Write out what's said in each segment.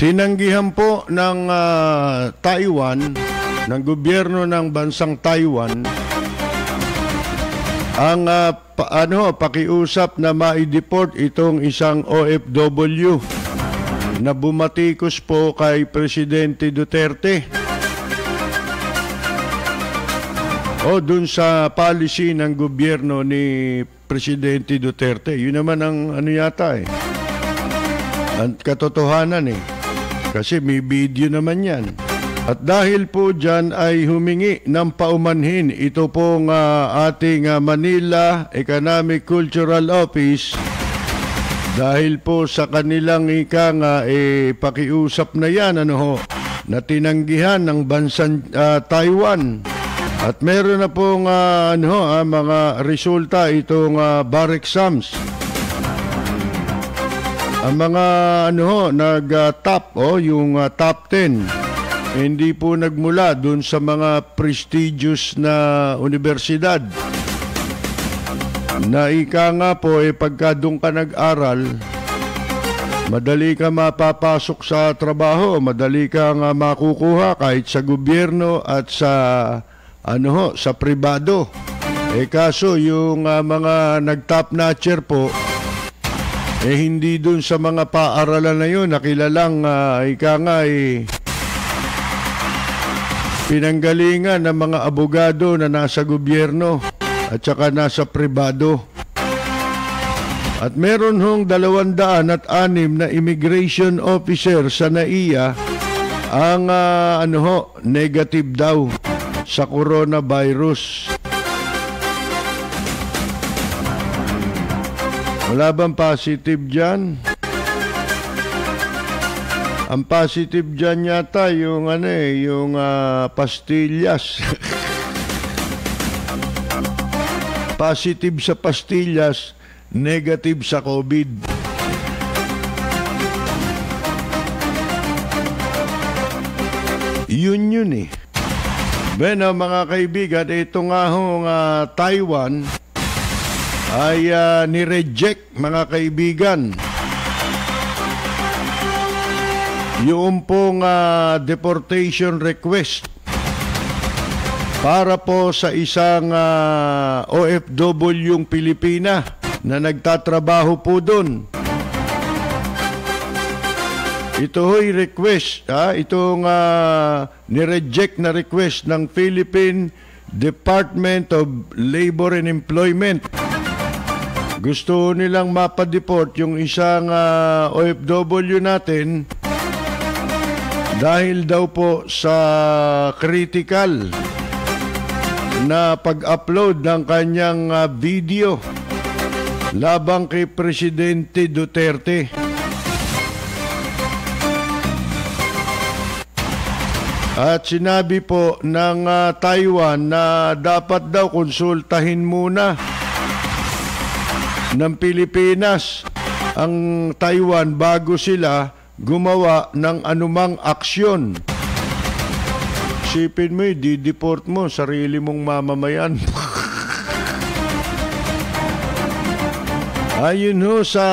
Tinanggihan po ng Taiwan, ng gobyerno ng bansang Taiwan, ang pakiusap na ma-deport itong isang OFW na bumatikos po kay Presidente Duterte o dun sa policy ng gobyerno ni Presidente Duterte. Yun naman ang yata ang katotohanan kasi may video naman yan. At dahil po dyan ay humingi ng paumanhin ito pong ating Manila Economic Cultural Office dahil po sa kanilang pakiusap na yan na tinanggihan ng bansang Taiwan. At meron na pong mga resulta itong bar exams. Ang mga nag-top yung top 10 hindi po nagmula dun sa mga prestigious na universidad. Na ika nga po pagka doon ka nag-aral, madali ka mapapasok sa trabaho, madali ka nga makukuha kahit sa gobyerno at sa sa pribado. Kaso yung mga nag-top notcher po hindi dun sa mga paaralan na yun nakilalang pinanggalingan ng mga abogado na nasa gobyerno at saka nasa pribado. At meron hong 206 na immigration officer sa NAIA ang negative daw sa coronavirus. Wala bang positive dyan? Ang positive dyan yata yung pastillas. Positive sa pastillas, negative sa COVID. Yun Bueno, mga kaibigan, ito nga Taiwan ay ni-reject, mga kaibigan, yung pong deportation request para po sa isang OFW yung Pilipina na nagtatrabaho po doon. Ito ho'y request, itong ni-reject na request ng Philippine Department of Labor and Employment. Gusto nilang mapadeport yung isang OFW natin dahil daw po sa critical na pag-upload ng kanyang video labang kay Presidente Duterte. At sinabi po ng Taiwan na dapat daw konsultahin muna ng Pilipinas ang Taiwan bago sila gumawa ng anumang aksyon. Isipin mo, di-deport mo sarili mong mamamayan. Ayon sa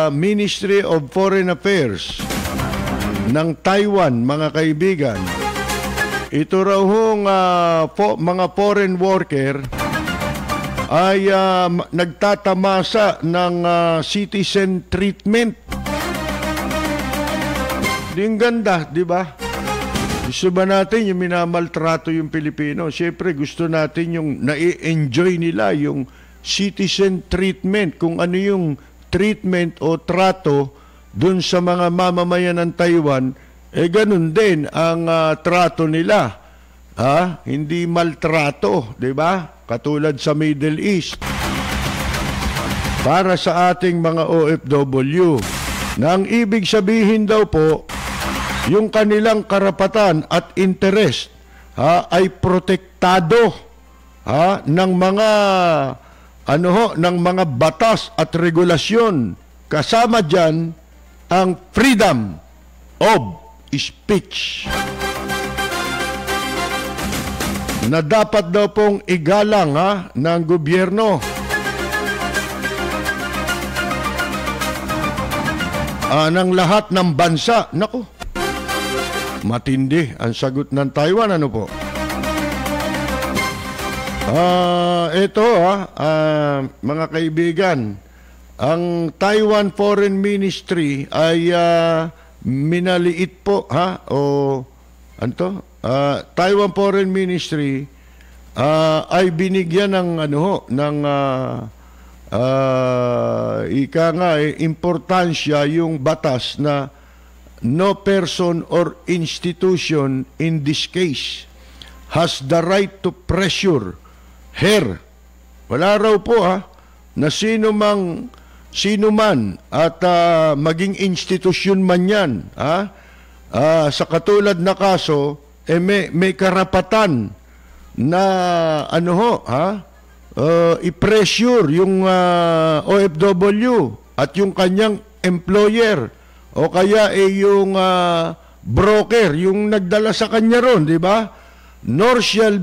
Ministry of Foreign Affairs ng Taiwan, mga kaibigan, ito raw mga foreign worker ay nagtatamasa ng citizen treatment. Ang ganda, di ba? Gusto ba natin yung minamaltrato yung Pilipino? Siyempre gusto natin yung nai-enjoy nila yung citizen treatment. Kung ano yung treatment o trato dun sa mga mamamayan ng Taiwan, ganun din ang trato nila. Hindi maltrato, di ba? Katulad sa Middle East. Para sa ating mga OFW, na ang ibig sabihin daw po, yung kanilang karapatan at interest ay protektado ng mga ng mga batas at regulasyon. Kasama diyan ang freedom of speech. Na dapat daw pong igalang ng gobyerno. Ng lahat ng bansa. Naku, Matindi ang sagot ng Taiwan. Ano po? Ito mga kaibigan, ang Taiwan Foreign Ministry ay minaliit po Taiwan Foreign Ministry ay binigyan ng importansya yung batas na no person or institution in this case has the right to pressure her. Wala raw po na sino man at maging institusyon man yan sa katulad na kaso may karapatan na i-pressure yung OFW at yung kanyang employer o kaya yung broker yung nagdala sa kanya ron, di ba? Nor shall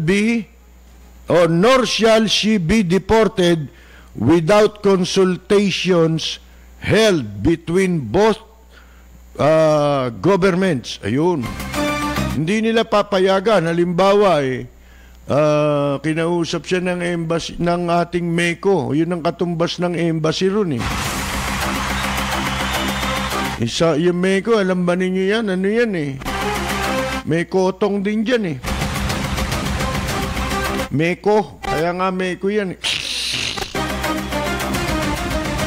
she be deported without consultations held between both governments. Ayun. Hindi nila papayagan. Halimbawa, kinausap siya ng embassy ng ating MECO. Yun ang katumbas ng embassy ron yung MECO, alam ba ninyo yan? Ano yan may kotong din dyan MECO, kaya nga MECO yan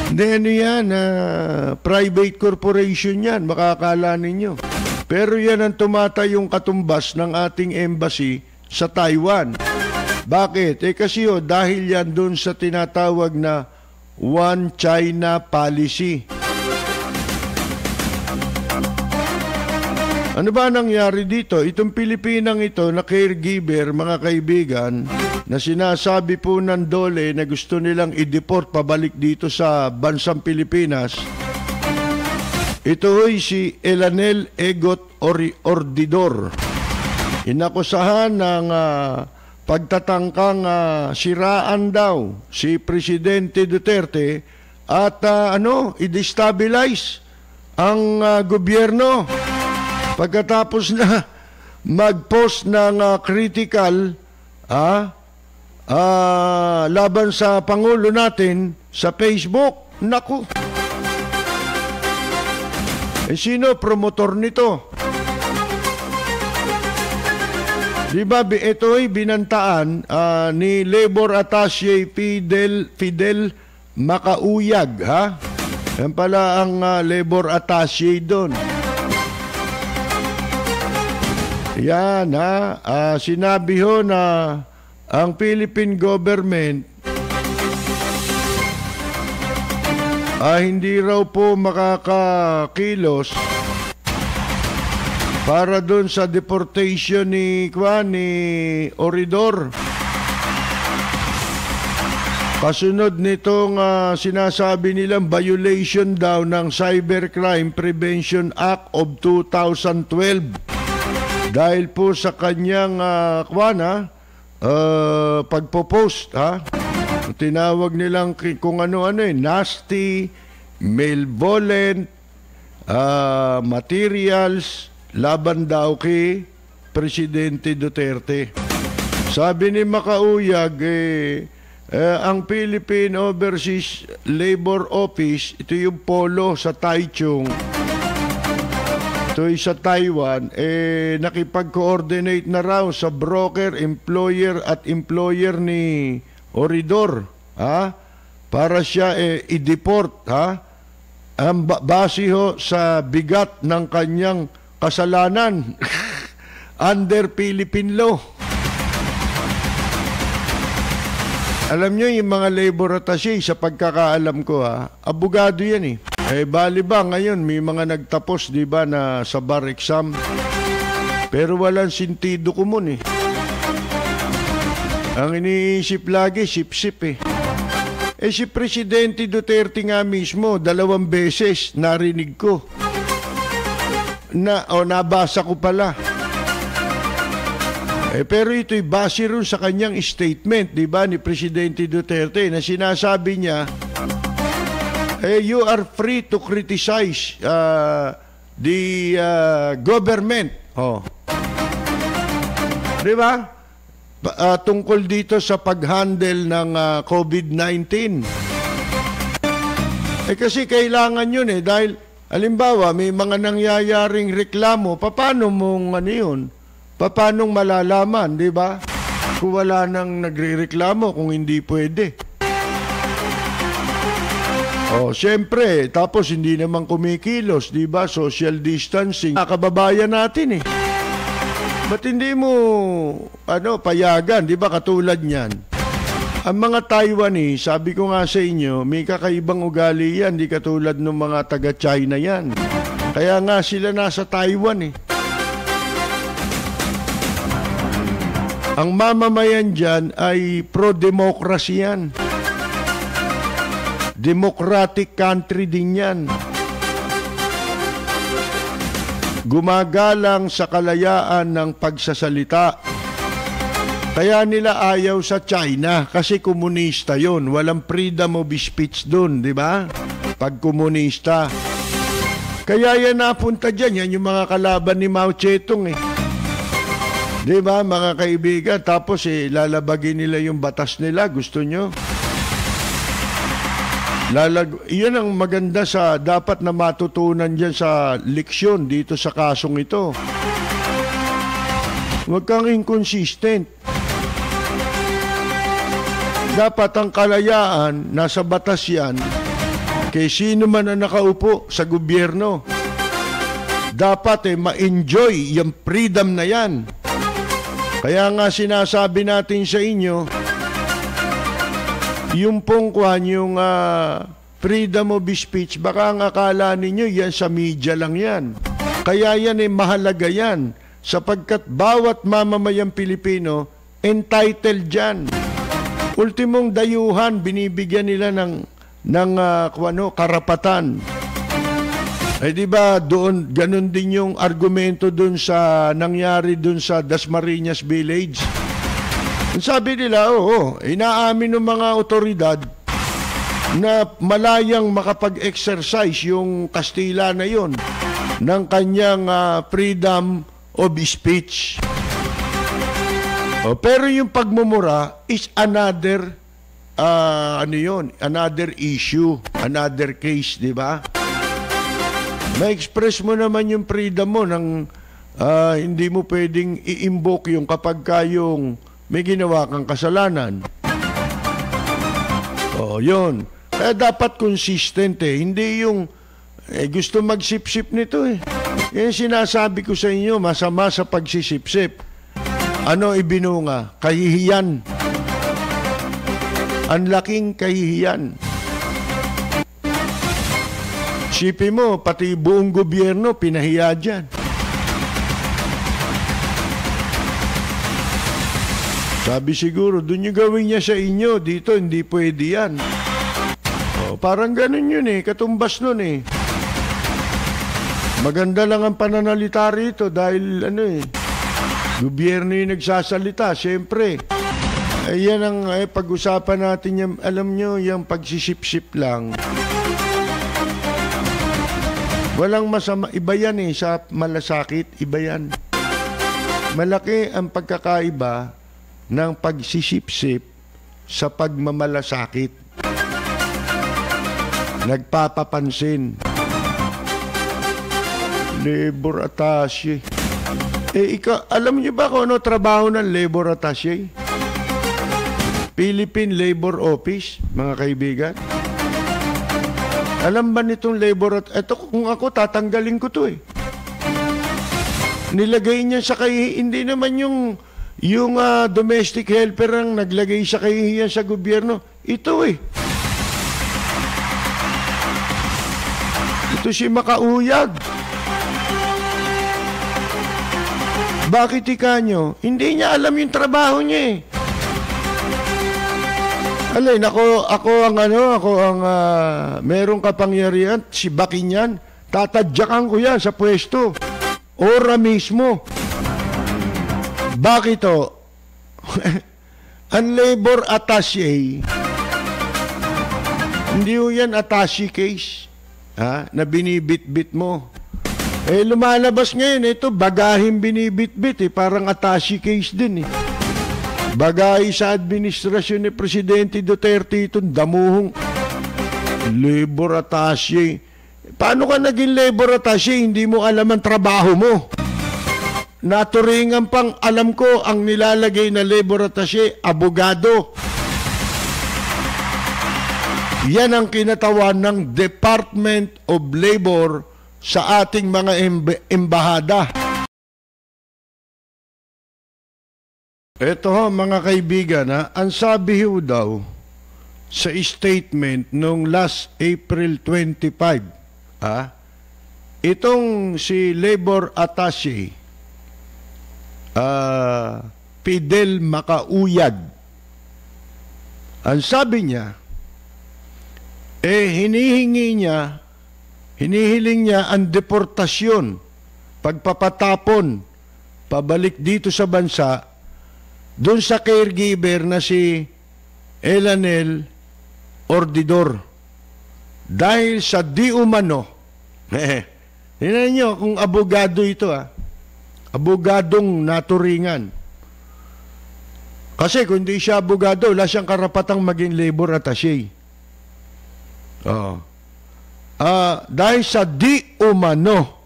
Hindi, ano yan, private corporation yan, makakala ninyo. Pero yan ang tumatay yung katumbas ng ating embassy sa Taiwan. Bakit? Kasi dahil yan dun sa tinatawag na One China Policy. Ano ba nangyari dito? Itong Pilipinang ito na caregiver, mga kaibigan, na sinasabi po ng DOLE na gusto nilang i-deport pabalik dito sa bansang Pilipinas. Ito ay si Elanel Egot Ordidor. Inakusahan ng pagtatangkang siraan daw si Presidente Duterte at i-destabilize ang gobyerno. Pagkatapos na mag-post ng critical laban sa Pangulo natin sa Facebook. Naku! Sino promotor nito? Diba, ito ay binantaan ni Labor Attaché Fidel Macauyag, Yan pala ang Labor Attaché doon. Yan sinabi na ang Philippine government hindi raw po makakakilos para doon sa deportation ni Oridor. Kasunod nitong sinasabi nilang violation daw ng Cybercrime Prevention Act of 2012. Dahil po sa kanyang pagpo-post, tinawag nilang kung ano-ano nasty, malevolent materials laban daw kay Presidente Duterte. Sabi ni Macauyag, ang Philippine Overseas Labor Office, ito yung polo sa Taichung, ito sa Taiwan, nakipag-coordinate na raw sa broker, employer at employer ni Oridor, para siya i-deport, base sa bigat ng kanyang kasalanan under Philippine law. Alam nyo, yung mga labor attaché, sa pagkakaalam ko, abogado yan bali ba ngayon may mga nagtapos, di ba, na sa bar exam, pero walang sentido comum Ang iniisip lagi, sip-sip si Presidente Duterte nga mismo, 2 beses narinig ko nabasa ko pala. Pero ito'y base rin sa kanyang statement, di ba, ni Presidente Duterte, na sinasabi niya, you are free to criticize the government Oh. Di ba? Tungkol dito sa pag-handle ng COVID-19. Kasi kailangan yun dahil halimbawa may mga nangyayaring reklamo, paano mong yun? Paano malalaman, di ba? Kung wala nang nagrereklamo, kung hindi pwede. Siyempre, tapos hindi naman kumikilos, di ba? Social distancing. Kababayan natin Ba't hindi mo, payagan, di ba? Katulad niyan. Ang mga Taiwanese, sabi ko nga sa inyo, may kakaibang ugali yan, di katulad ng mga taga-China yan. Kaya nga sila nasa Taiwan Ang mamamayan dyan ay pro-democracy yan. Democratic country din yan. Gumagalang sa kalayaan ng pagsasalita. Kaya nila ayaw sa China kasi komunista yon. Walang freedom of speech doon, di ba? Pag komunista. Kaya yan napunta dyan. Yan yung mga kalaban ni Mao Zedong Di ba, mga kaibigan? Tapos lalabagin nila yung batas nila. Gusto nyo? Iyan ang maganda sa dapat na matutunan dyan sa leksyon dito sa kasong ito. Huwag kang inconsistent. Dapat ang kalayaan, nasa batas yan, kay sino man ang nakaupo sa gobyerno. Dapat ma-enjoy yung freedom na yan. Kaya nga sinasabi natin sa inyo, yung pongkwan, yung freedom of speech, baka ang akala ninyo yan sa media lang yan. Kaya yan mahalaga yan, sapagkat bawat mamamayang Pilipino entitled dyan. Ultimong dayuhan, binibigyan nila ng karapatan. Di ba doon, ganun din yung argumento doon sa nangyari doon sa Dasmariñas Village. Sabi nila, inaamin ng mga otoridad na malayang makapag-exercise yung Kastila na yon ng kanyang freedom of speech. Pero yung pagmumura is another another issue, another case, di ba? Ma-express mo naman yung freedom mo ng hindi mo pwedeng i-invoke yung kapag kayong may ginawa kang kasalanan. Yun. Kaya dapat consistent Hindi yung gusto magsip-sip nito Yan sinasabi ko sa inyo, masama sa pagsisip-sip. Ano ibinunga? Kahihiyan. Ang laking kahihiyan. Sipin mo, pati buong gobyerno pinahiya dyan. Sabi siguro, doon yung gawin niya sa inyo, dito hindi pwede yan. Parang ganun yun katumbas nun Maganda lang ang pananalita rito dahil gobyerno yung nagsasalita, siyempre. Yan ang pag-usapan natin yan, alam nyo, yung pagsisip-sip lang. Walang masama, iba yan sa malasakit, iba yan. Malaki ang pagkakaiba ng pagsisip-sip sa pagmamalasakit. Nagpapapansin. Labor attaché. Alam niyo ba kung ano trabaho ng labor attaché? Philippine Labor Office, mga kaibigan. Alam ba nitong labor attaché? Ito, kung ako, tatanggalin ko to Nilagay niya sa hindi naman yung domestic helper ang naglagay sa kahihiyan sa gobyerno. Ito Ito si Makauyag. Bakit nyo? Hindi niya alam yung trabaho niya Alin, ako ang merong kapangyarihan, si Bakinyan, tatadyakan ko yan sa pwesto. Ora mismo. Bakit ang labor attaché, hindi yan attaché case, na binibit-bit mo. Lumalabas ngayon, ito, bagahing binibitbit parang attache case din Bagahe sa administrasyon ni Presidente Duterte itong damuhong labor attache. Paano ka naging labor attache? Hindi mo alam ang trabaho mo. Naturingan pang alam ko ang nilalagay na labor attache, abogado. Yan ang kinatawan ng Department of Labor sa ating mga embahada. Ito mga kaibigan, ang sabi ho daw sa statement nung last April 25, itong si Labor Attache, Fidel Macauyag, ang sabi niya, hinihiling niya ang deportasyon, pagpapatapon, pabalik dito sa bansa, doon sa caregiver na si Elanel Ordidor. Dahil sa di umano, tingnan nyo kung abogado ito abogadong naturingan. Kasi kung di siya abogado, wala siyang karapatang maging labor attache. Dahil sa di umano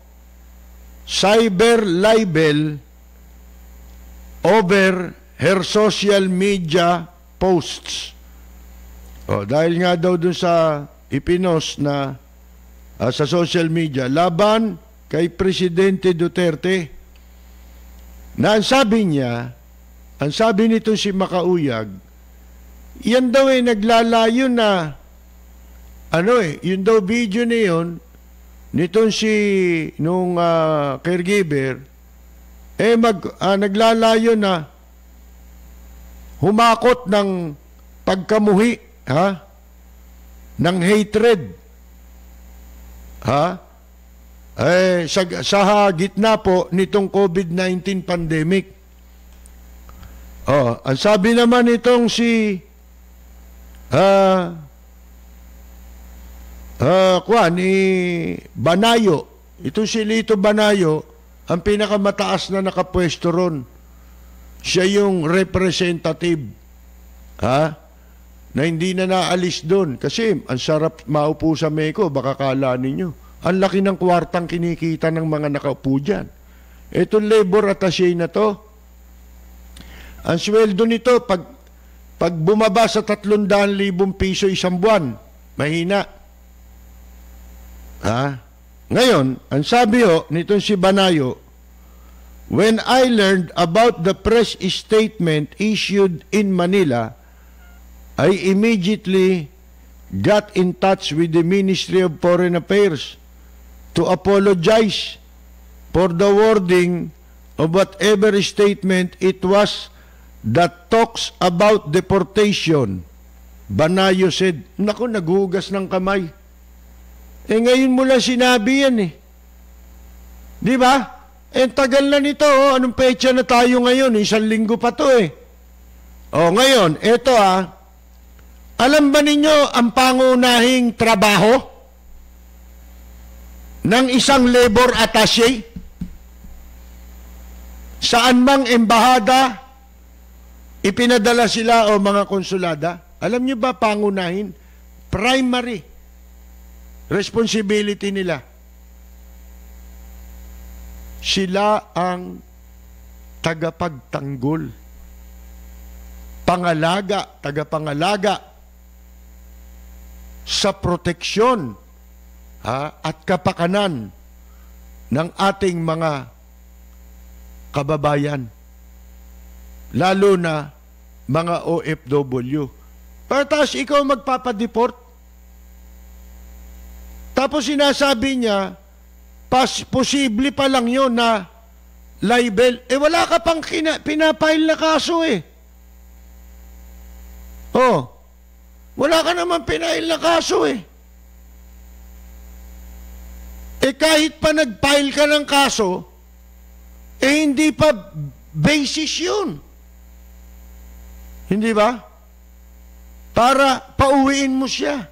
cyber libel over her social media posts. Dahil nga daw dun sa ipinost na sa social media laban kay Presidente Duterte, na ang sabi nito si Macauyag, yan daw naglalayo na yun daw video na yun nitong nung caregiver naglalayo na humakot ng pagkamuhi ng hatred sa gitna po nitong COVID-19 pandemic. Ang sabi naman itong si ni Banayo, ito si Lito Banayo, ang pinakamataas na nakapwesto ron. Siya yung representative na hindi na naalis doon kasi ang sarap maupo sa Meko, baka kala ninyo ang laki ng kwartang kinikita ng mga nakaupo dyan. Itong labor attache na to, ang sweldo nito pag bumaba sa 300,000 piso isang buwan, mahina. Ngayon, ang sabi nitong si Banayo, when I learned about the press statement issued in Manila, I immediately got in touch with the Ministry of Foreign Affairs to apologize for the wording of whatever statement it was that talks about deportation. Banayo said, naku, naghugas ng kamay. Ngayon mo lang sinabi yan Di ba? Tagal na nito, anong petsa na tayo ngayon? 1 linggo pa to ngayon, eto alam ba ninyo ang pangunahing trabaho ng isang labor attache? Saan mang embahada, ipinadala sila o mga konsulada? Alam nyo ba pangunahin? Primary responsibility nila. Sila ang tagapagtanggol, tagapangalaga sa proteksyon at kapakanan ng ating mga kababayan, lalo na mga OFW. Tapos ikaw magpapadeport, tapos sinasabi niya, posible pa lang yun na libel. Wala ka pang pinapile na kaso wala ka naman pinail na kaso kahit pa nag-file ka ng kaso, hindi pa basis yun. Hindi ba? Para pauwiin mo siya.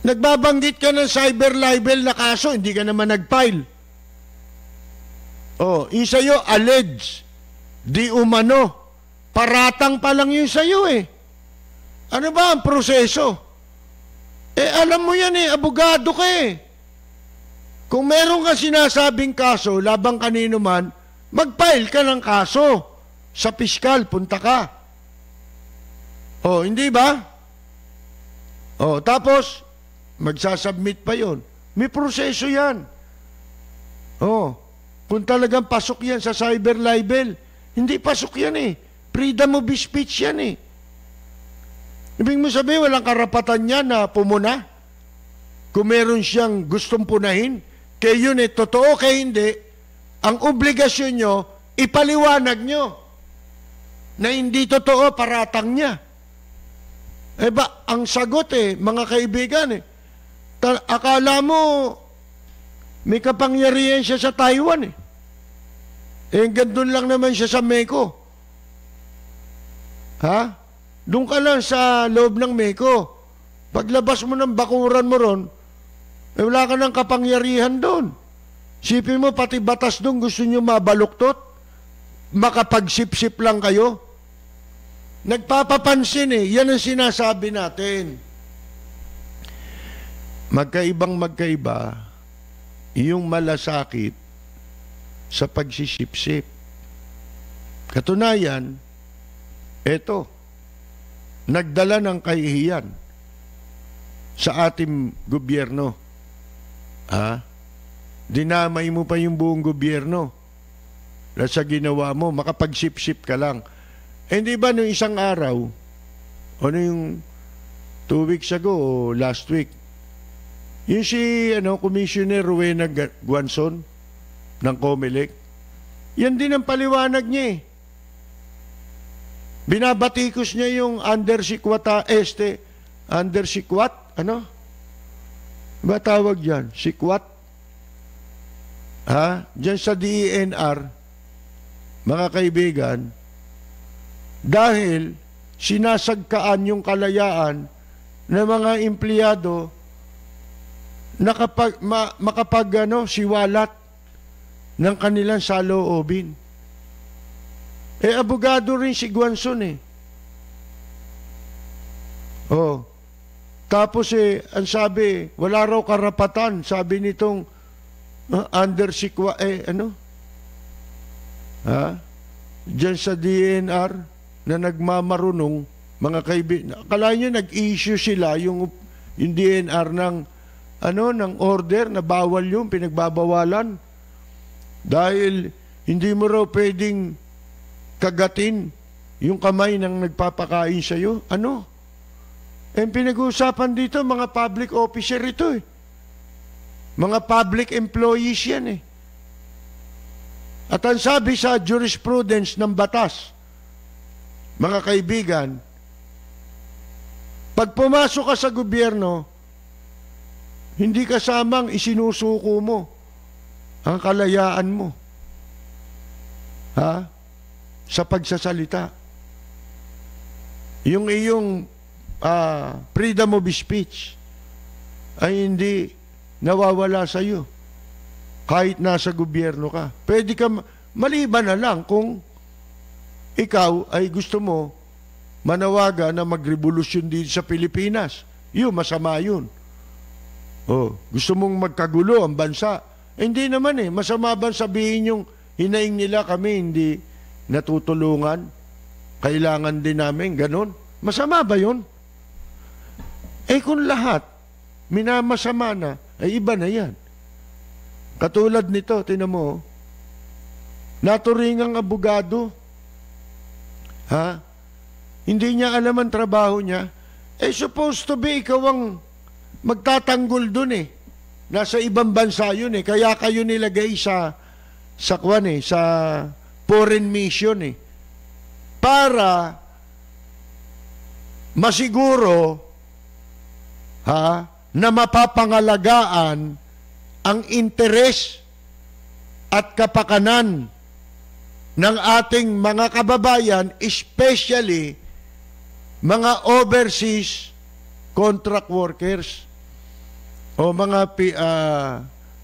Nagbabanggit ka ng cyber libel na kaso, hindi ka naman nag-file. Yung sa'yo, alleged, di umano, paratang pa lang yun sa'yo eh. Ano ba ang proseso? Alam mo yan abogado ka eh. Kung meron ka sinasabing kaso, labang kanino man, mag-file ka ng kaso. Sa piskal, punta ka. Hindi ba? Tapos, magsasubmit pa yon. May proseso yan. Kung talagang pasok yan sa cyber libel, hindi pasok yan eh. Freedom of speech yan eh. Ibig mo sabihin, walang karapatan niya na pumuna. Kung meron siyang gustong punahin, kaya yun totoo kaya hindi, ang obligasyon nyo, ipaliwanag nyo na hindi totoo, paratang niya. Ang sagot mga kaibigan akala mo may kapangyarihan siya sa Taiwan gandun lang naman siya sa Mexico. Doon ka lang sa loob ng Mexico. Paglabas mo ng bakuran mo ron, wala ka ng kapangyarihan doon. Sipin mo, pati batas doon gusto nyo mabaluktot? Makapagsip-sip lang kayo? Nagpapapansin yan ang sinasabi natin. Magkaibang-magkaiba yung malasakit sa pagsisip-sip. Katunayan, nagdala ng kahihiyan sa ating gobyerno. Dinamay mo pa yung buong gobyerno. Sa ginawa mo, makapagsip-sip ka lang. Hindi ba nung isang araw, yung 2 weeks ago o last week, yung si Commissioner Rowena Guanzon ng COMELEC, yan din ang paliwanag niya Binabatikos niya yung undersikwat, ba tawag dyan? Sikwat? Dyan sa DENR, mga kaibigan, dahil sinasagkaan yung kalayaan ng mga empleyado na siwalat ng kanilang saloobin. Abogado rin si Guanzon Tapos ang sabi, wala raw karapatan, sabi nitong undersikwa, Diyan sa DNR na nagmamarunong, mga kaibigan, akala nyo nag-issue sila yung DNR ng order na bawal yung pinagbabawalan. Dahil hindi mo raw pwedeng kagatin yung kamay ng nagpapakain sa'yo. Pinag-uusapan dito, mga public officer ito Mga public employees yan At ang sabi sa jurisprudence ng batas, mga kaibigan, pag pumasok ka sa gobyerno, hindi kasamang isinusuko mo ang kalayaan mo. Sa pagsasalita. Yung iyong freedom of speech ay hindi nawawala sa iyo kahit nasa gobyerno ka. Pwede ka, maliban na lang kung ikaw ay gusto mo manawagan na magrevolusyon dito sa Pilipinas. Yun, masama yun. Gusto mong magkagulo ang bansa. Hindi naman masama ba sabihin yung hinaing nila kami hindi natutulungan? Kailangan din namin, ganun. Masama ba yun? Kung lahat minamasama na, ay iba na yan. Katulad nito, tinan mo, naturingang abogado, hindi niya alam ang trabaho niya, supposed to be ikaw ang magtatanggol dun Nasa ibang bansa yun kaya kayo nilagay sa foreign mission para masiguro na mapapangalagaan ang interes at kapakanan ng ating mga kababayan, especially mga overseas contract workers. o mga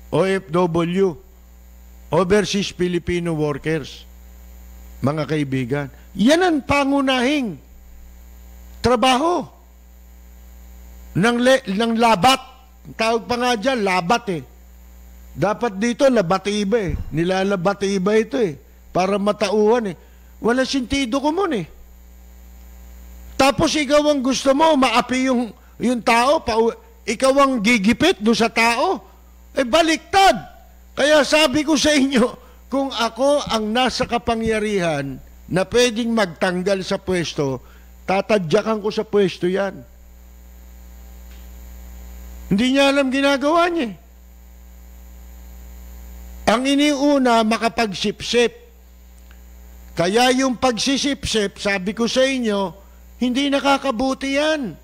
OFW, Overseas Filipino Workers, mga kaibigan. Yan ang pangunahing trabaho ng labat. Tawag pa nga dyan, labat eh. Dapat dito, labatiba eh. Nilalabatiba ito eh. Para matauhan eh. Wala sentido ko mon eh. Tapos ikaw ang gusto mo, maapi yung tao, ikaw ang gigipit do sa tao. Eh baliktad. Kaya sabi ko sa inyo, kung ako ang nasa kapangyarihan na pwedeng magtanggal sa pwesto, tatadyakan ko sa pwesto yan. Hindi niya alam ginagawa niya. Ang iniuna, makapagsipsip. Kaya yung pagsisipsip, sabi ko sa inyo, hindi nakakabuti yan.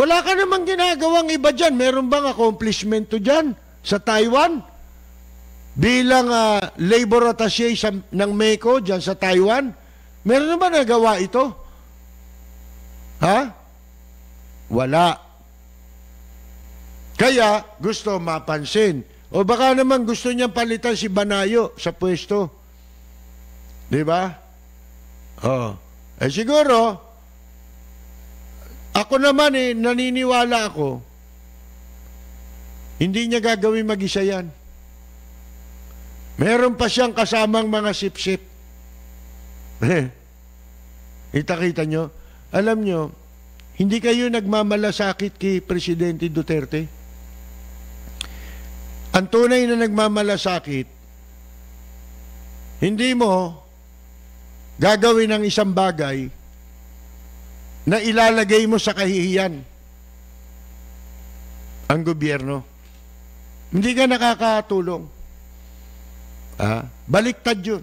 Wala ka namang ginagawang iba dyan. Meron bang accomplishment to dyan sa Taiwan? Bilang labor attaché ng MECO dyan sa Taiwan, meron naman nagawa ito? Ha? Wala. Kaya gusto mapansin. O baka naman gusto niyang palitan si Banayo sa pwesto. Di ba? Oh. Eh siguro, ako naman naniniwala ako, hindi niya gagawin mag-isa yan. Meron pa siyang kasamang mga sip-sip. Kita-kita nyo? Alam nyo, hindi kayo nagmamalasakit kay Presidente Duterte. Ang tunay na nagmamalasakit, hindi mo gagawin ng isang bagay na ilalagay mo sa kahihiyan ang gobyerno. Hindi ka nakakatulong. Baliktad yun.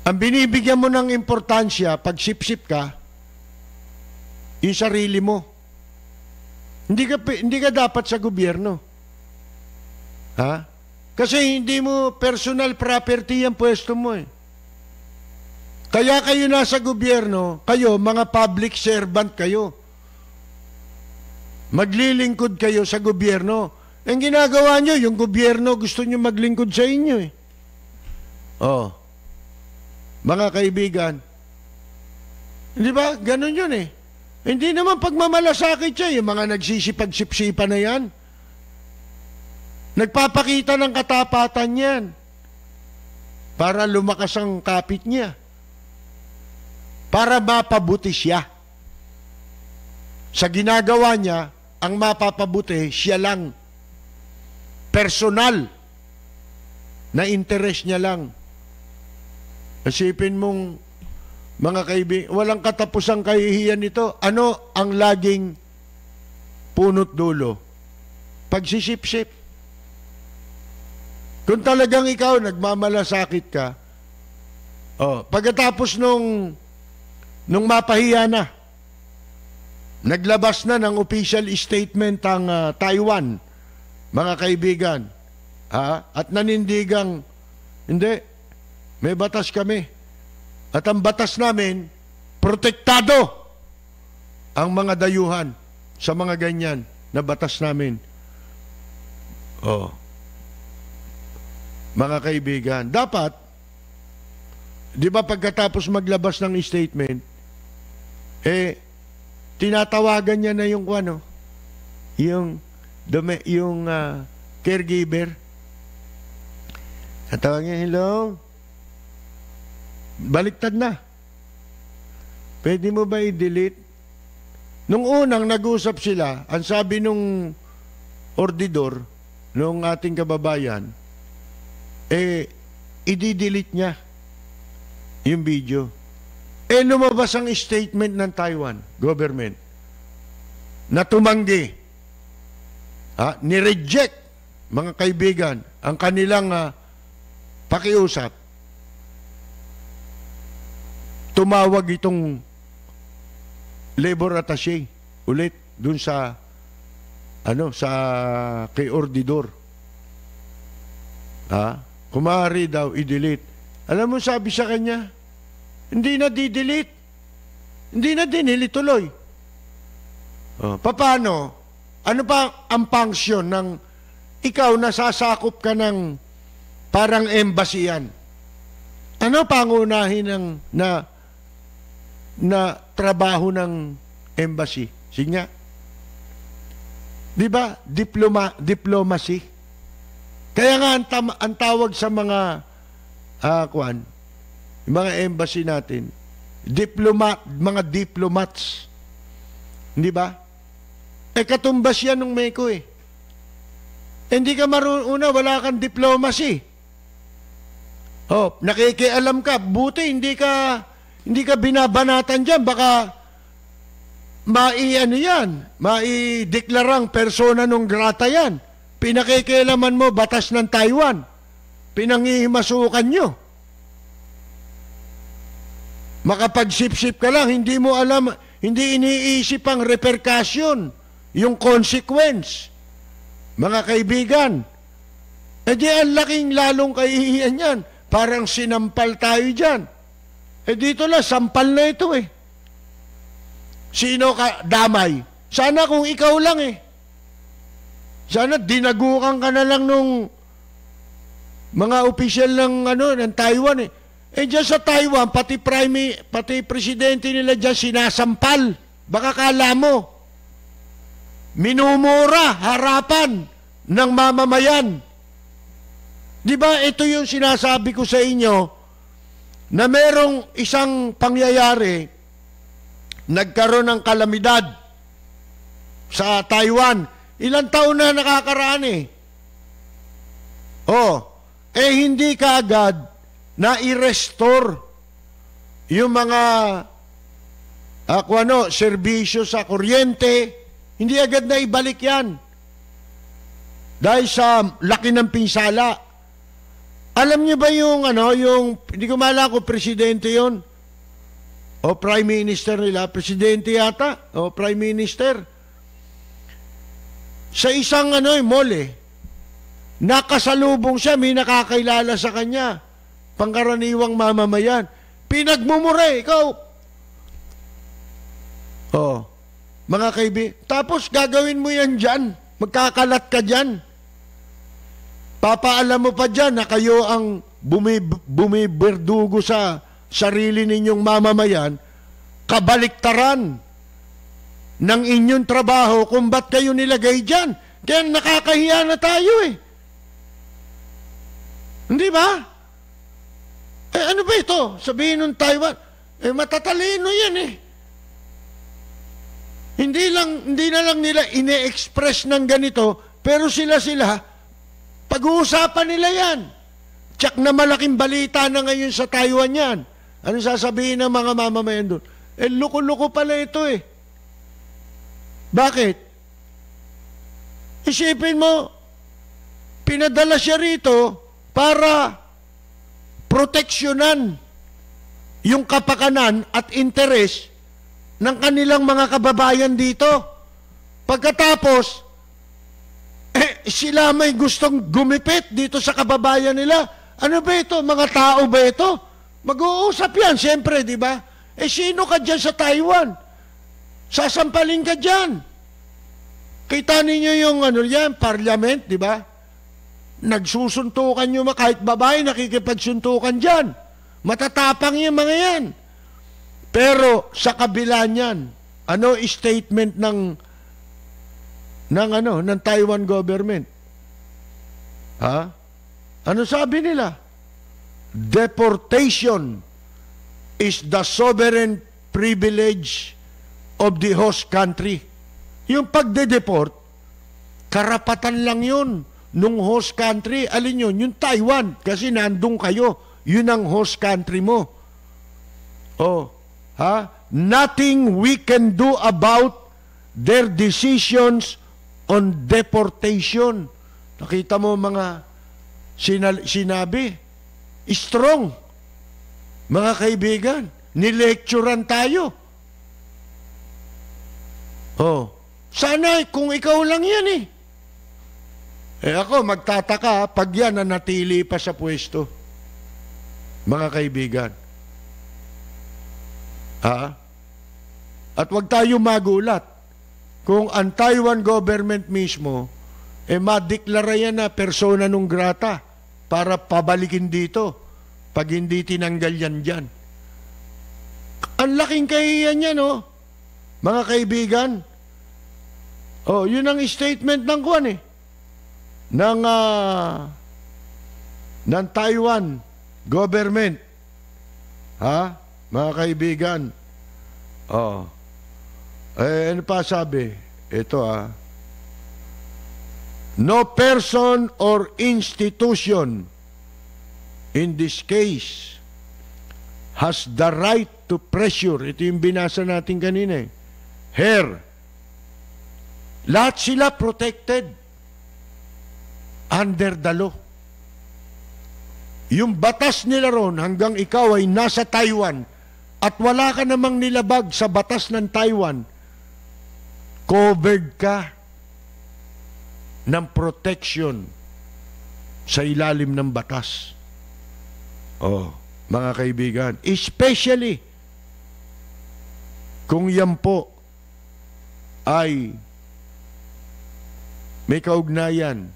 Ang binibigyan mo ng importansya pag sip-sip ka, yung sarili mo. Hindi ka dapat sa gobyerno. Kasi hindi mo personal property ang pwesto mo eh. Kaya kayo nasa gobyerno, kayo mga public servant kayo. Maglilingkod kayo sa gobyerno. Ang ginagawa nyo, yung gobyerno gusto nyo maglingkod sa inyo eh. Oh. Mga kaibigan, di ba? Ganon yun eh. Hindi naman pagmamalasakit siya, yung mga nagsisipag-sipsipa na yan. Nagpapakita ng katapatan yan para lumakas ang kapit niya. Para mapabuti siya. Sa ginagawa niya, ang mapapabuti, siya lang. Personal na interest niya lang. Isipin mong, mga kaibigan, walang katapusang kahihiyan nito. Ano ang laging punot dulo? Pagsisip-sip. Kung talagang ikaw nagmamalasakit ka, pagkatapos nung mapahiya na, naglabas na ng official statement ang Taiwan, mga kaibigan, at nanindigang, hindi, may batas kami. At ang batas namin, protektado ang mga dayuhan sa mga ganyan na batas namin. Mga kaibigan, dapat, di ba pagkatapos maglabas ng statement, tinatawagan niya na yung caregiver. Tatawag niya, hello? Baliktad na. Pwede mo ba i-delete? Nung unang nag-usap sila, ang sabi nung ordidor, nung ating kababayan, i-delete niya yung video. Lumabas ang statement ng Taiwan government na tumanggi, ni-reject, mga kaibigan, ang kanilang pakiusap. Tumawag itong labor attaché ulit dun sa kay ordidor. Kumari daw i-delete. Alam mo sabi sa kanya, hindi na di-delete. Hindi na dinili tuloy. Paano? Ano pa ang function ng ikaw nasasakop ka ng parang embassy yan? Ano pangunahin ng na trabaho ng embassy? Sige nga. Di ba? Diplomacy. Kaya nga ang tawag sa mga mga embassy natin, mga diplomats. Di ba? Katumbas yan ng Meko eh. Hindi ka marunong, wala kang diplomacy. Nakikialam ka, buti hindi ka binabanatan dyan, baka maideklarang persona non grata yan. Pinakikialaman mo, batas ng Taiwan. Pinangihimasukan nyo. Makapagsip-sip ka lang, hindi mo alam, hindi iniisip ang repercussion, yung consequence. Mga kaibigan, di ang laking lalong kahihiyan yan. Parang sinampal tayo dyan. Dito lang, sampal na ito eh. Sino ka damay? Sana kung ikaw lang eh. Sana dinagukan ka na lang nung mga opisyal ng Taiwan eh. Diyan sa Taiwan, pati presidente nila dyan sinasampal. Baka kala mo, minumura harapan ng mamamayan. Di ba ito yung sinasabi ko sa inyo na merong isang pangyayari, nagkaroon ng kalamidad sa Taiwan. Ilang taon na nakakaraan eh. Hindi kaagad na i-restore yung mga serbisyo sa kuryente. Hindi agad na ibalik yan. Dahil sa laki ng pinsala. Alam niyo ba yung hindi ko maalala kung presidente yon o prime minister nila, presidente yata, o prime minister. Sa isang mall nakasalubong siya, may nakakailala sa kanya, pangkaraniwang mamamayan. Pinagmumura, ikaw. Mga kaibigan, tapos gagawin mo yan dyan, magkakalat ka dyan. Papaalam mo pa dyan na kayo ang bumiberdugo sa sarili ninyong mamamayan, kabaliktaran ng inyong trabaho kung ba't kayo nilagay dyan. Kaya nakakahiya na tayo eh. Hindi ba? Ano ba ito? Sabihin ng Taiwan, matatalino yan eh. Hindi na lang nila ine-express ng ganito, pero sila, pag-uusapan nila yan. Tsak na malaking balita na ngayon sa Taiwan yan. Ano sasabihin ng mga mamamayan doon? Loko-loko pala ito eh. Bakit? Isipin mo, pinadala siya rito para proteksyonan yung kapakanan at interes ng kanilang mga kababayan dito. Pagkatapos, sila may gustong gumipit dito sa kababayan nila. Ano ba ito? Mga tao ba ito? Mag-uusap yan, siyempre, di ba? Sino ka dyan sa Taiwan? Sasampalin ka dyan. Kita ninyo yung parliament, di ba? Nagsusuntukan nyo, kahit babae, nakikipagsuntukan dyan. Matatapang yung mga yan. Pero sa kabila niyan, statement ng Taiwan government? Ano sabi nila? Deportation is the sovereign privilege of the host country. Yung pagde-deport, karapatan lang yun nung host country. Alin yun? Yung Taiwan. Kasi nandun kayo. Yun ang host country mo. Nothing we can do about their decisions on deportation. Nakita mo mga sinabi, strong. Mga kaibigan, nilecturean tayo. Sana kung ikaw lang yan eh. Ako magtataka pag yan nanatili pa sa pwesto. Mga kaibigan. At wag tayo magulat kung ang Taiwan government mismo, madeklara yan na persona non grata para pabalikin dito pag hindi tinanggal yan dyan. Ang laking kahihiyan yan, mga kaibigan. Yun ang statement ng kuwan ng Taiwan government. Ha? Mga kaibigan. Ano pa sabi? Ito no person or institution in this case has the right to pressure. Ito yung binasa natin kanina her. Lahat sila protected under the law. Yung batas nila ron hanggang ikaw ay nasa Taiwan at wala ka namang nilabag sa batas ng Taiwan, covered ka ng protection sa ilalim ng batas. Mga kaibigan, especially kung yan po ay may kaugnayan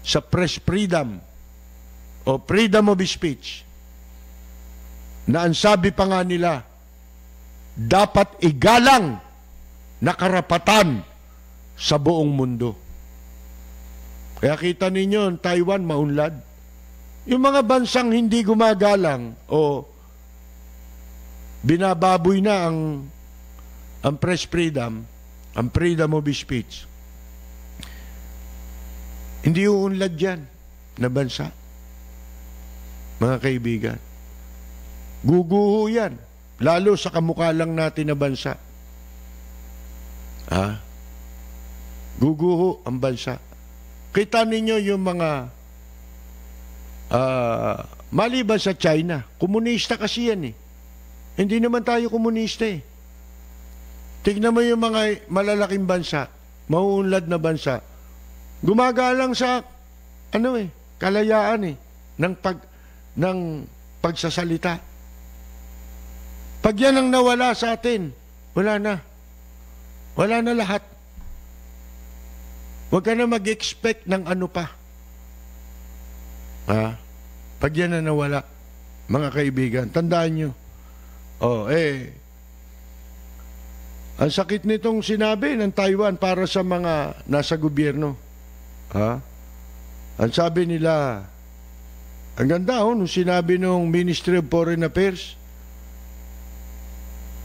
sa press freedom o freedom of speech, na ang sabi pa nga nila, dapat igalang na karapatan sa buong mundo. Kaya kita ninyo, Taiwan maunlad. Yung mga bansang hindi gumagalang o binababoy na ang press freedom, ang freedom of speech, hindi uunlad yan na bansa. Mga kaibigan, guguho yan, lalo sa kamukha lang natin na bansa. Guguho ang bansa. Kita ninyo yung mga maliban sa China, komunista kasi yan Hindi naman tayo komunista Tignan mo yung mga malalaking bansa, mauunlad na bansa, gumagalang sa kalayaan ng pagsasalita. Pag yan ang nawala sa atin, wala na. Wala na lahat. Huwag ka na mag-expect ng ano pa. Pag yan na nawala, mga kaibigan, tandaan nyo. Ang sakit nitong sinabi ng Taiwan para sa mga nasa gobyerno. Ang sabi nila, ang ganda nung sinabi ng Ministry of Foreign Affairs,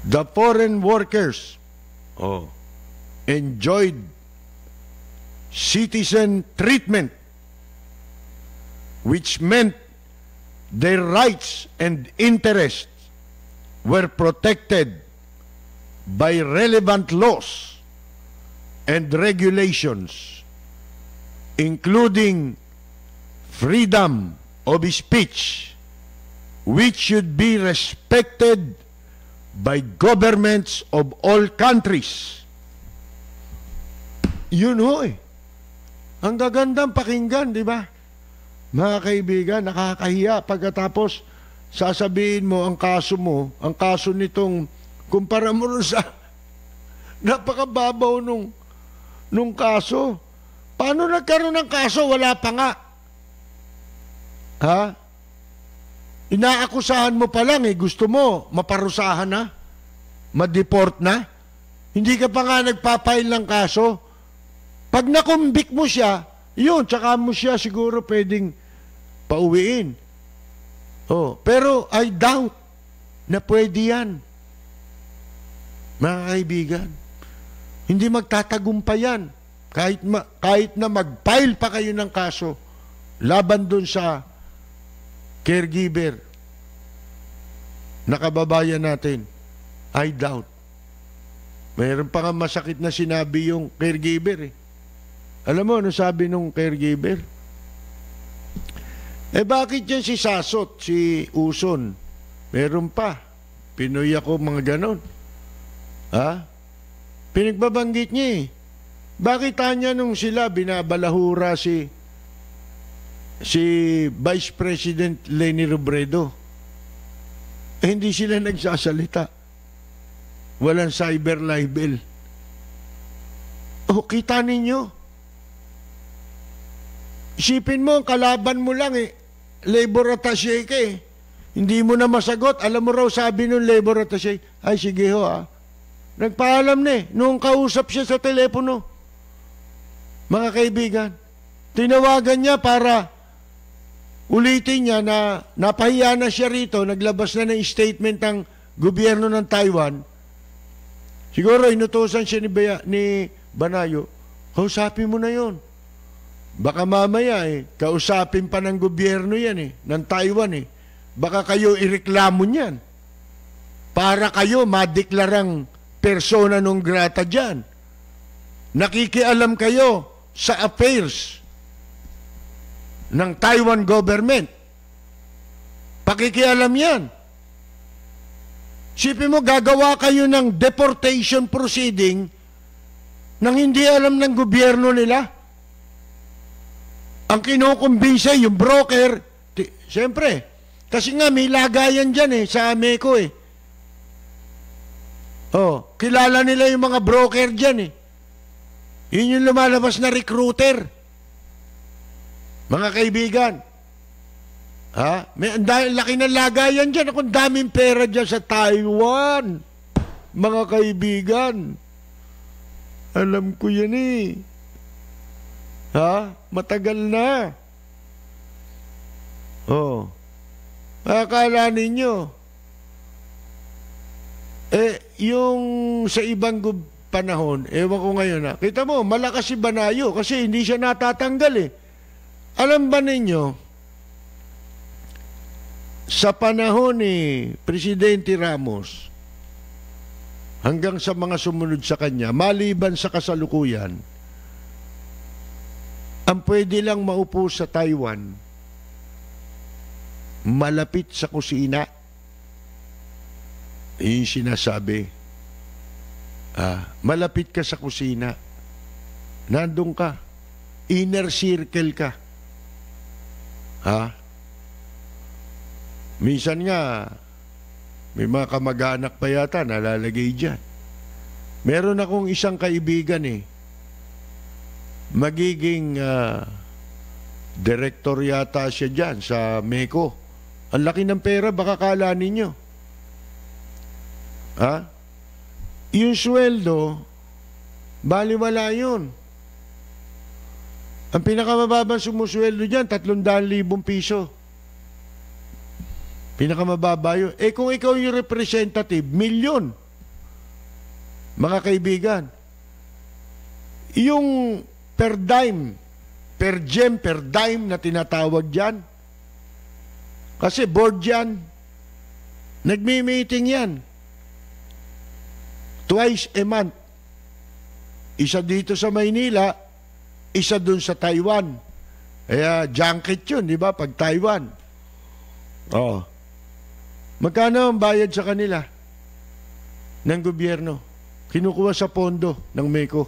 the foreign workers enjoyed citizen treatment, which meant their rights and interests were protected by relevant laws and regulations, including freedom of speech, which should be respected by governments of all countries. Yun ang gagandang pakinggan, di ba? Mga kaibigan, nakakahiya pagkatapos sasabihin mo ang kaso nitong, kumpara mo sa napakababaw nung kaso. Paano nagkaroon ng kaso? Wala pa nga. Inaakusahan mo pa lang gusto mo maparusahan na, ma-deport na. Hindi ka pa nga nagpapail ng kaso. Pag nakumbik mo siya, yun, tsaka mo siya siguro pwedeng pauwiin. Pero I doubt na pwede yan. Mga kaibigan, hindi magtatagumpay yan. Kahit na mag-file pa kayo ng kaso laban dun sa caregiver na kababayan natin, I doubt. Mayroon pa nga masakit na sinabi yung caregiver Alam mo, ano sabi nung caregiver? Bakit yan si Sasot, si Uson? Meron pa. Pinoy ako, mga ganon. Pinagbabanggit niya Bakit tanya nung sila binabalahura si Vice President Leni Robredo? Hindi sila nagsasalita. Walang cyber libel. O, kita ninyo. Isipin mo, kalaban mo lang labor attaché ka Hindi mo na masagot. Alam mo raw sabi nung labor attaché, ay sige ho Nagpaalam na nung kausap siya sa telepono. Mga kaibigan, tinawagan niya para ulitin niya na napahiya na siya rito, naglabas na ng statement ng gobyerno ng Taiwan. Siguro inutusan siya ni Banayo, kausapin mo na yon. Baka mamaya kausapin pa ng gobyerno yan ng Taiwan Baka kayo ireklamo niyan. Para kayo madeklarang persona non grata dyan. Nakikialam kayo sa affairs ng Taiwan government. Pakikialam yan. Sipin mo, gagawa kayo ng deportation proceeding nang hindi alam ng gobyerno nila. Ang kinukumbinsa, yung broker, siyempre, kasi nga may lagayan dyan sa Ameco kilala nila yung mga broker dyan Yun yung lumalabas na recruiter. Mga kaibigan, may laki ng lagayan dyan. Akong daming pera dyan sa Taiwan. Mga kaibigan, alam ko yan matagal na. Akala ninyo, yung sa ibang panahon, ewan ko ngayon kita mo, malakas si Banayo kasi hindi siya natatanggal Alam ba ninyo, sa panahon ni Presidente Ramos, hanggang sa mga sumunod sa kanya, maliban sa kasalukuyan, ang pwede lang maupo sa Taiwan, malapit sa kusina. Yung sinasabi, malapit ka sa kusina, nandun ka, inner circle ka. Minsan nga, may mga kamag-anak pa yata nalalagay dyan. Meron akong isang kaibigan magiging director yata siya dyan sa MECO. Ang laki ng pera, baka kala ninyo. Yung sweldo, baliwala yun. Ang pinakamababang sumusweldo dyan, 300,000 piso. Pinakamababa yun. Kung ikaw yung representative, milyon. Mga kaibigan, yung per dime, per gem, per dime na tinatawag dyan, kasi board yan, nagmi-meeting yan. Twice a month. Isa dito sa Maynila, isa dun sa Taiwan. Kaya junket yun, di ba? Pag Taiwan. Magkano ang bayad sa kanila ng gobyerno? Kinukuha sa pondo ng MECO.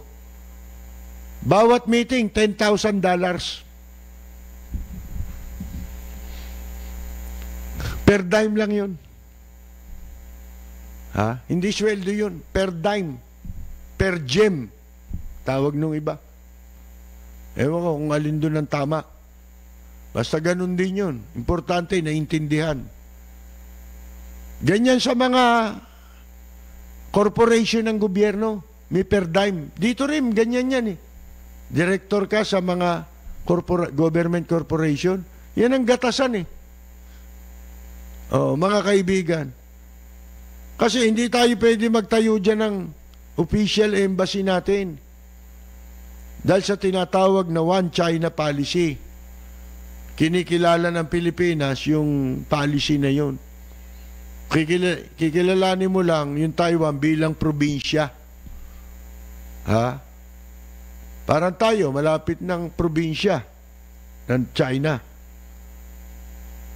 Bawat meeting, $10,000. Per dime lang yun. Hindi sweldo yun. Per dime. Per gem. Tawag nung iba. Ewan ko kung alin doon ang tama. Basta ganun din yun. Importante, naintindihan. Ganyan sa mga corporation ng gobyerno. May per dime. Dito rin, ganyan yan Director ka sa mga government corporation. Yan ang gatasan mga kaibigan. Kasi hindi tayo pwede magtayo dyan ng official embassy natin. Dahil sa tinatawag na One China policy. Kinikilala ng Pilipinas yung policy na yun. Kikilalanin mo lang yung Taiwan bilang probinsya. Parang tayo, malapit ng probinsya ng China.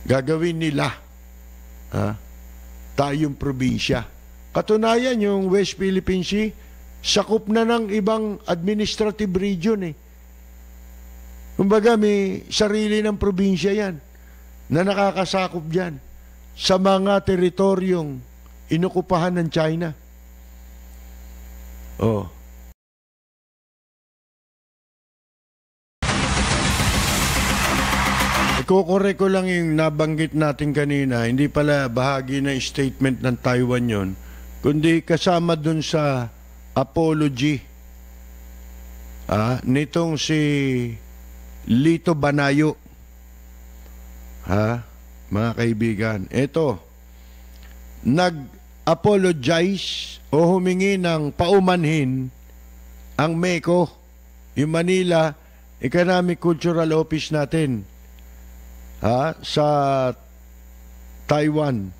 Gagawin nila. Tayong probinsya. Katunayan, yung West Philippine Sea, sakop na ng ibang administrative region Kumbaga, may sarili ng probinsya yan na nakakasakop dyan sa mga teritoryong inukupahan ng China. Ikokore ko lang yung nabanggit natin kanina, hindi pala bahagi ng statement ng Taiwan yon, kundi kasama dun sa apology nitong si Lito Banayo. Mga kaibigan, ito, nag-apologize o humingi ng paumanhin ang MECO, yung Manila Economic Cultural Office natin, sa Taiwan.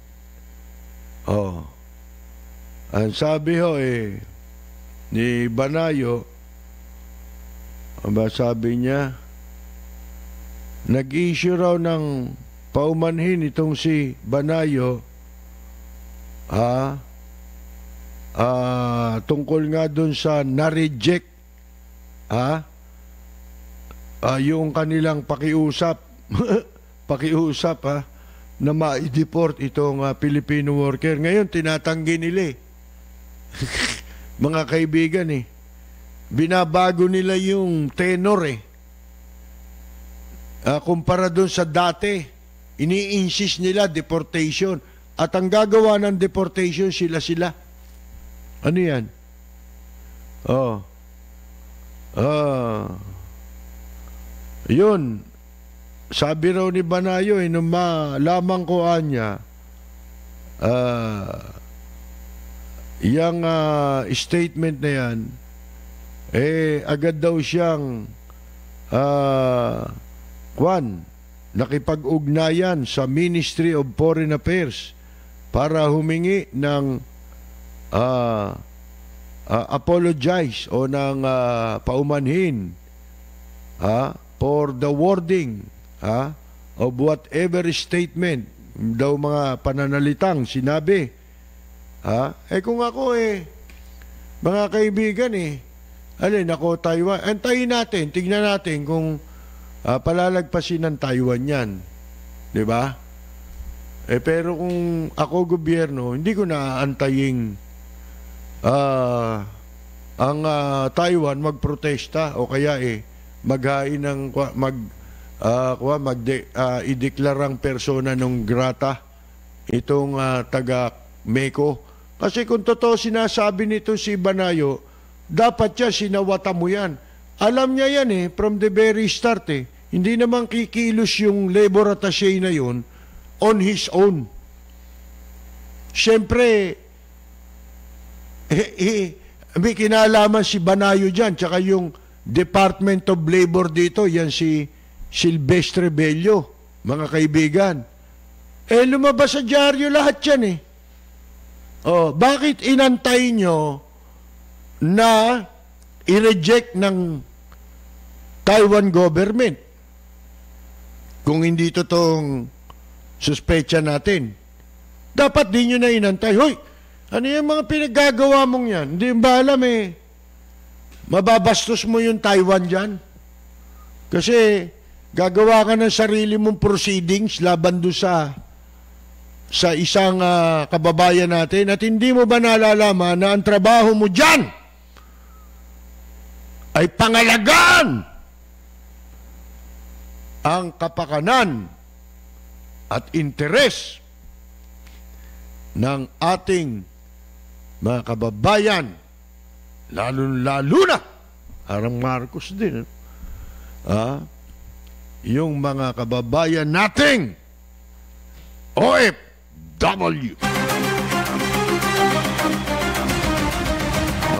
Ang sabi ni Banayo, sabi niya, nag-issue raw ng paumanhin itong si Banayo tungkol nga dun sa na-reject yung kanilang pakiusap na ma-deport itong Filipino worker. Ngayon tinatanggi nila mga kaibigan binabago nila yung tenor kumpara dun sa dati. Ini-insist nila deportation, at ang gagawa ng deportation sila. Ano yan? Yun, sabi raw ni Banayo nung malamang ko niya yung statement na yan, agad daw siyang nakipag-ugnayan sa Ministry of Foreign Affairs para humingi ng apologize o ng paumanhin for the wording of whatever statement daw mga pananalitang sinabi. Kung ako mga kaibigan alin ako Taiwan, antayin natin, tignan natin kung palalagpasin ng Taiwan yan. Diba? Pero kung ako gobyerno, hindi ko na-antaying ang Taiwan magprotesta o kaya maghain ng ideklarang persona non grata itong taga MECO. Kasi kung totoo sinasabi nito si Banayo, dapat siya sinawata mo yan. Alam niya yan from the very start Hindi naman kikilos yung labor attaché na yun on his own. Siyempre, may kinalaman si Banayo dyan, tsaka yung Department of Labor dito, yan si Silvestre Bello, mga kaibigan. Lumabas sa dyaryo lahat yan bakit inantay nyo na i-reject ng Taiwan government kung hindi totoong suspecha natin? Dapat din nyo na inantay. Hoy, ano yung mga pinaggagawa mong yan? Hindi ba alam mababastos mo yung Taiwan dyan? Kasi gagawa ka ng sarili mong proceedings laban doon sa isang kababayan natin, at hindi mo ba nalalaman na ang trabaho mo dyan ay pangalagaan ang kapakanan at interes ng ating mga kababayan, lalo na parang Marcos din, yung mga kababayan nating OFW.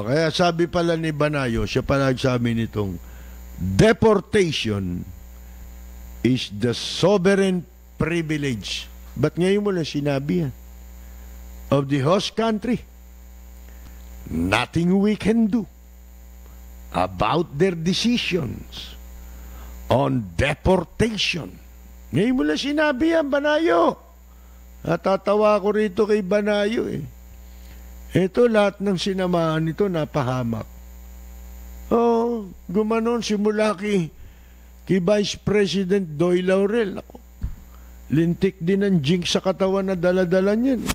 Kaya sabi pala ni Banayo, siya pala nagsabi nitong deportation is the sovereign privilege. Ba't ngayon mo lang sinabi yan? Of the host country. Nothing we can do about their decisions on deportation. Ngayon mo lang sinabi yan, Banayo. Natatawa ko rito kay Banayo Ito, lahat ng sinamahan nito napahamak. Gumanon simula kay Vice President Doy Laurel. Ako, lintik din ang jinx sa katawan na dala-dala niyan.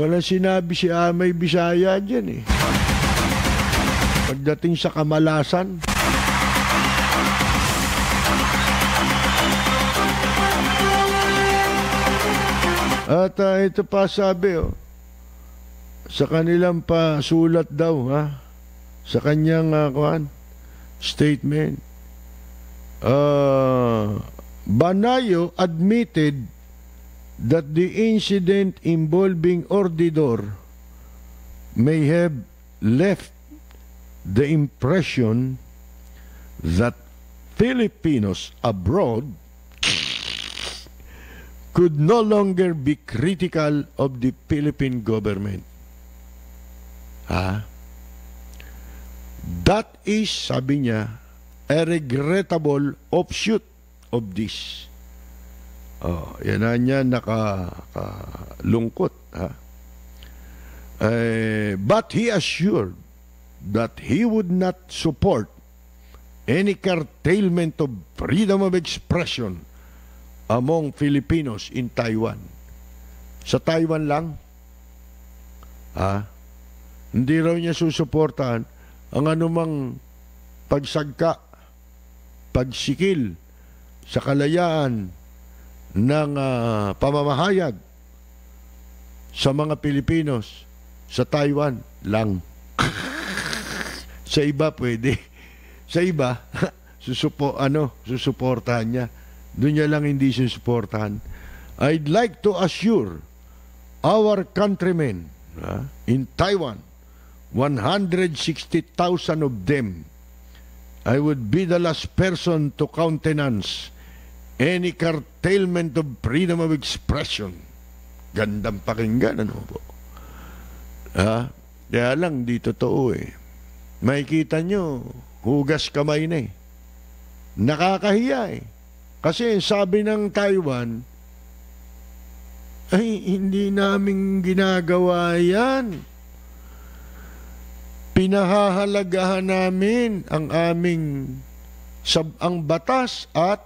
Wala sinabi si Amay Bisaya dyan Pagdating sa kamalasan. At ito pa sabi, sa kanilang pasulat daw, sa kanyang statement, Banayo admitted that the incident involving Ordidor may have left the impression that Filipinos abroad could no longer be critical of the Philippine government. That is, sabi niya, a regrettable offshoot of this. Yan na niya nakalungkot. But he assured that he would not support any curtailment of freedom of expression among Filipinos in Taiwan. Sa Taiwan lang, hindi raw niya susuportahan ang anumang pagsagka, pagsikil sa kalayaan ng pamamahayag sa mga Pilipinos sa Taiwan lang. Sa iba pwede. Sa iba, susuportahan niya. Doon niya lang hindi susuportahan. I'd like to assure our countrymen in Taiwan, 160,000 of them, I would be the last person to countenance any curtailment of freedom of expression. Gandang pakinggan, ano po? Kaya lang, di totoo eh. Makikita nyo, hugas kamay na eh. Nakakahiya eh. Kasi sabi ng Taiwan, ay, hindi namin ginagawa yan. Pinahahalagahan namin ang aming ang batas at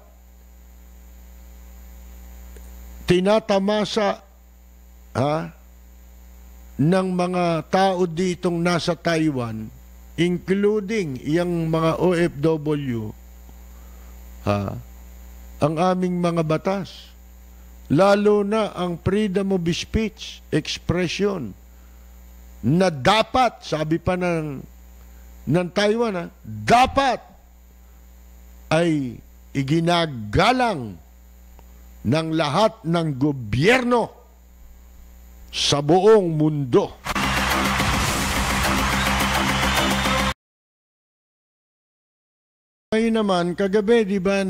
tinatamasa ng mga tao ditong nasa Taiwan, including yung mga OFW, ang aming mga batas. Lalo na ang freedom of speech, expression, na dapat, sabi pa ng Taiwan, dapat ay iginagalang ng lahat ng gobyerno sa buong mundo. Ngayon naman, kagabi, di ba,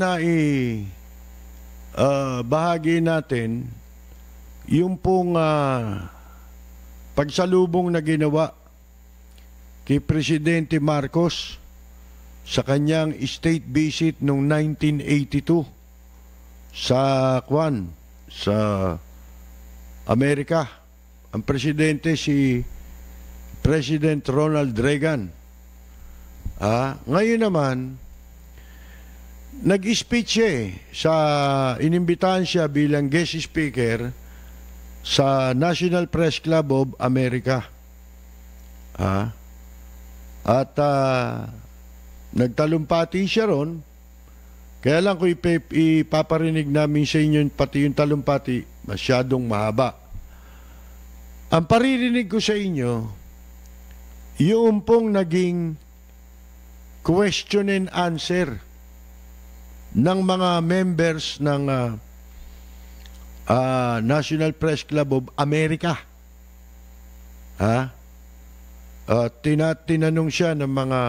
bahagi natin yung pong pagsalubong na ginawa kay Presidente Marcos sa kanyang state visit noong 1982 sa Amerika. Ang presidente si President Ronald Reagan. Ngayon naman, nag-speech inimbitahan siya bilang guest speaker sa National Press Club of America. At nagtalumpati siya ron. Kaya lang kung ipaparinig namin sa inyo pati yung talumpati, masyadong mahaba. Ang paririnig ko sa inyo, yung pong naging question and answer ng mga members ng National Press Club of America. Tinanong siya ng mga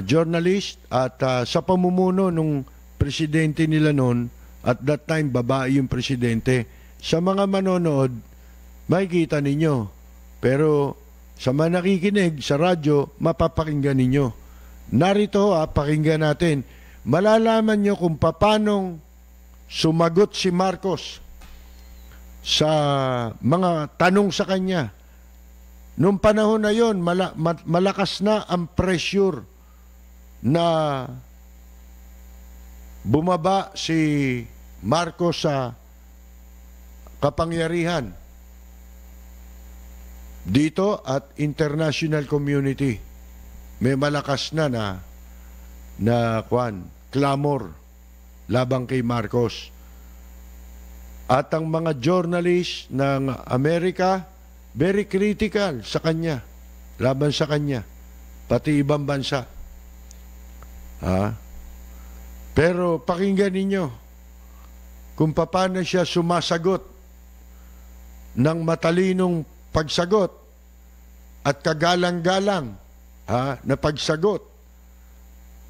journalist at sa pamumuno nung presidente nila noon, at that time babae yung presidente. Sa mga manonood, makikita ninyo. Pero sa mga nakikinig sa radyo, mapapakinggan ninyo. Narito pakinggan natin. Malalaman nyo kung paanong sumagot si Marcos sa mga tanong sa kanya. Noong panahon na yon, malakas na ang pressure na bumaba si Marcos sa kapangyarihan dito at international community. May malakas na clamor labang kay Marcos. At ang mga journalist ng Amerika, very critical sa kanya, laban sa kanya, pati ibang bansa. Pero pakinggan ninyo kung paano siya sumasagot ng matalinong pagsagot at kagalang-galang na pagsagot.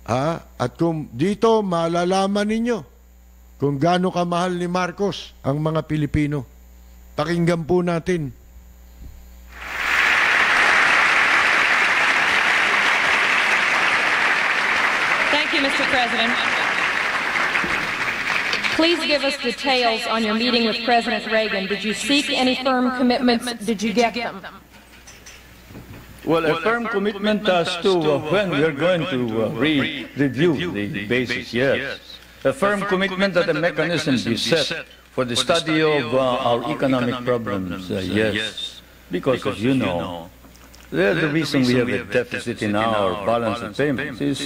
At kung dito malalaman ninyo kung gaano kamahal ni Marcos ang mga Pilipino. Pakinggan po natin. Thank you, Mr. President. Please give us details on your meeting with President Reagan. Did you seek any firm commitments? Did you get them? Well, a firm commitment as to when we are going to review the basis, yes. A firm commitment that a mechanism be set for the study of our economic problems, yes. Because, as you know, the reason we have a deficit in our balance of payments is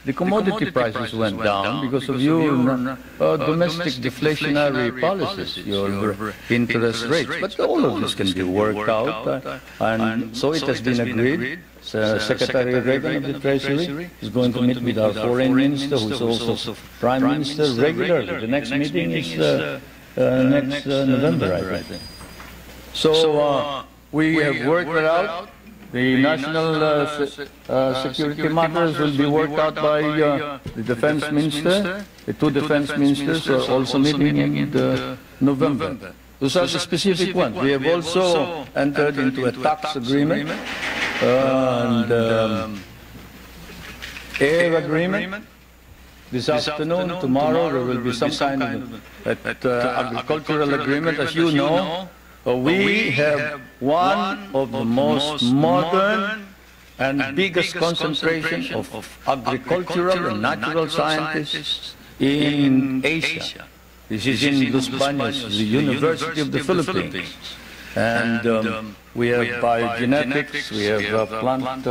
the commodity prices went down because of your domestic deflationary policies, your interest rates. But all of this can be worked out, and so it has been agreed. Secretary Reagan of the Treasury is going to meet with our foreign minister, who is also prime minister, regularly. The next meeting is next November, I think. So we have worked it out. The national security matters will be worked out by the defense minister. The two defense ministers are also meeting in November. Those are the specific ones. We have also entered into a tax agreement and air agreement. This afternoon, tomorrow, there will be some kind of agricultural agreement. As you know, we have one of the most modern and biggest concentration of agricultural and natural scientists in Asia. This is in Los Baños, the University of the Philippines. And we have biogenetics, we have plant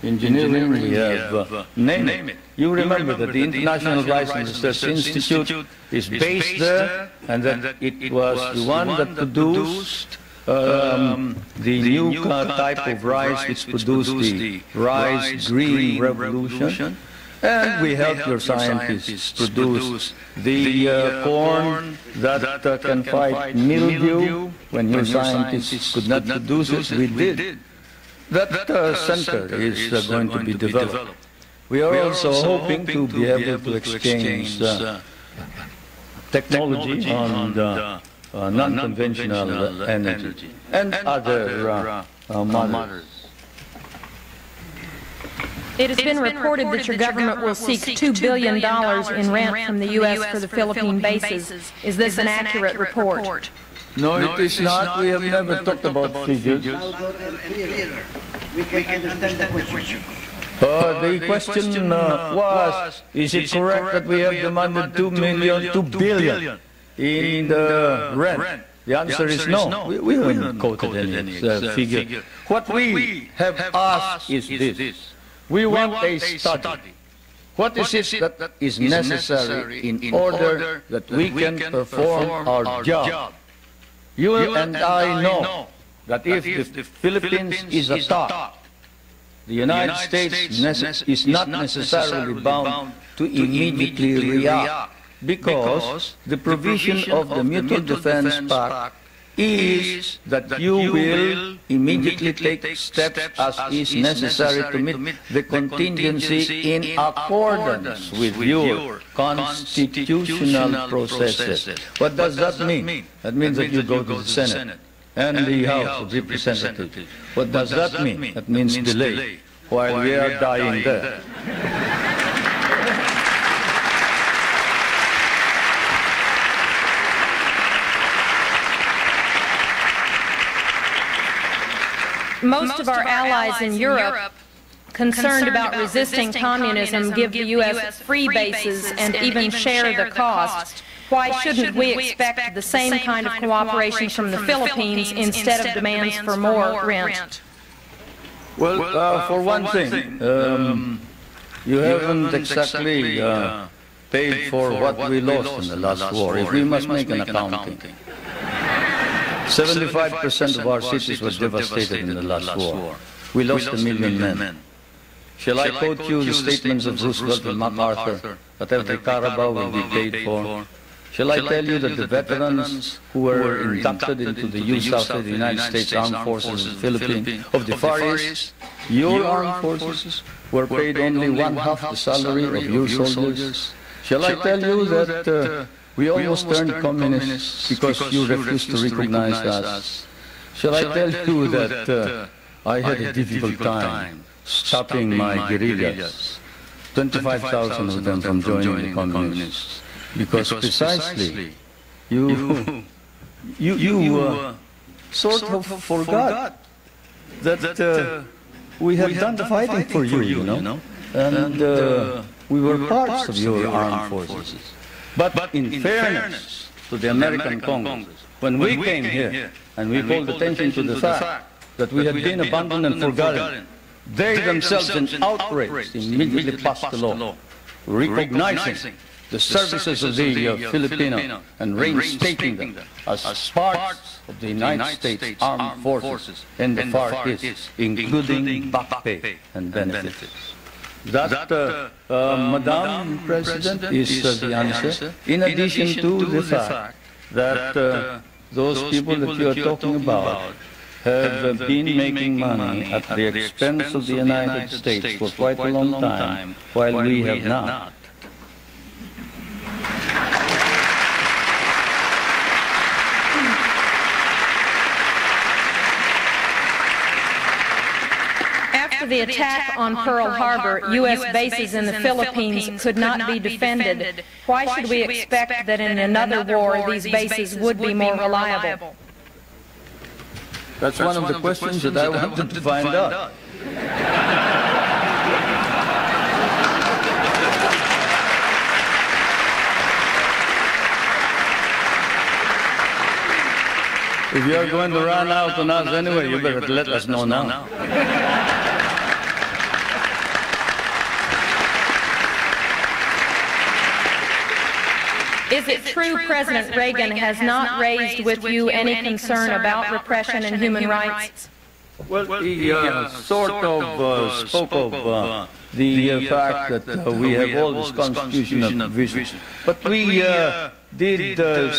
engineering, we have name it. You remember that the International Rice and Research Institute is based there, and that it was the one that produced the new type of rice which produced the rice green revolution. And we helped your scientists produce the corn that can fight mildew. When your scientists could not produce it, we did. That center is going to be developed. We are also hoping to be able to exchange technology on non-conventional energy and other matters. It has been reported that your government will seek $2 billion in rent from the U.S. for the Philippine bases. Is this an accurate report? No, it is not. We have never talked about figures. We can understand the question. The question was, is it correct that we have demanded $2 billion in the rent? The answer is no. We haven't quoted any figure. What we have asked is this. We want a study. What is it that is necessary in order that we can perform our job? You and I know that if the Philippines is attacked, the United States is not necessarily bound to immediately react, because the provision of the Mutual Defense Pact is that you will immediately take steps as is necessary to meet the contingency in accordance with your constitutional processes. What does that mean? That means that you go to the Senate and the House of Representatives. What does that mean? That means delay, while we are dying there. Most of our allies in Europe, concerned about resisting communism, give the U.S. free bases and even share the cost. Why shouldn't we expect the same kind of cooperation from the Philippines instead of demands for more rent? Well, for one thing, you haven't exactly paid for what we lost in the last war, if we must make an accounting. 75% of our cities were devastated in the last war. We lost 1 million men. Shall I quote you the statements of Roosevelt and MacArthur that every Carabao will be paid for? Shall I tell you that the veterans who were inducted into the USAF of the United States Armed Forces of the Philippines, of the Far East, your armed forces, were paid only one-half the salary of your soldiers? Shall I tell you that we almost turned communists because you refused to recognize us? Shall I tell you that I had a difficult time stopping my guerrillas, 25,000 of them from joining the communists, because precisely you sort of forgot that we had done the fighting for you, you know, and we were parts of your armed forces. But in fairness to the American Congress, when we came here and we called attention to the fact that we had been abandoned and forgotten, they themselves in outrage immediately passed the law, recognizing the services of the Filipino and reinstating them as parts of the United States Armed Forces in the Far East, including back pay and benefits. That, Madam President, is the answer, in addition to the fact that those people that you are talking about have been making money at the expense of the United States for quite a long time, while we have not. After the attack on Pearl Harbor, U.S. bases in the Philippines could not be defended. Why should we expect that in another war these bases would be more reliable? That's one of the questions that I wanted to find out. If you are going to run out on us anyway, you better let us know now. Is it true President Reagan has not raised with you any concern about repression and human rights? Well, he sort of spoke of the fact that we have all this constitutional provision. But we did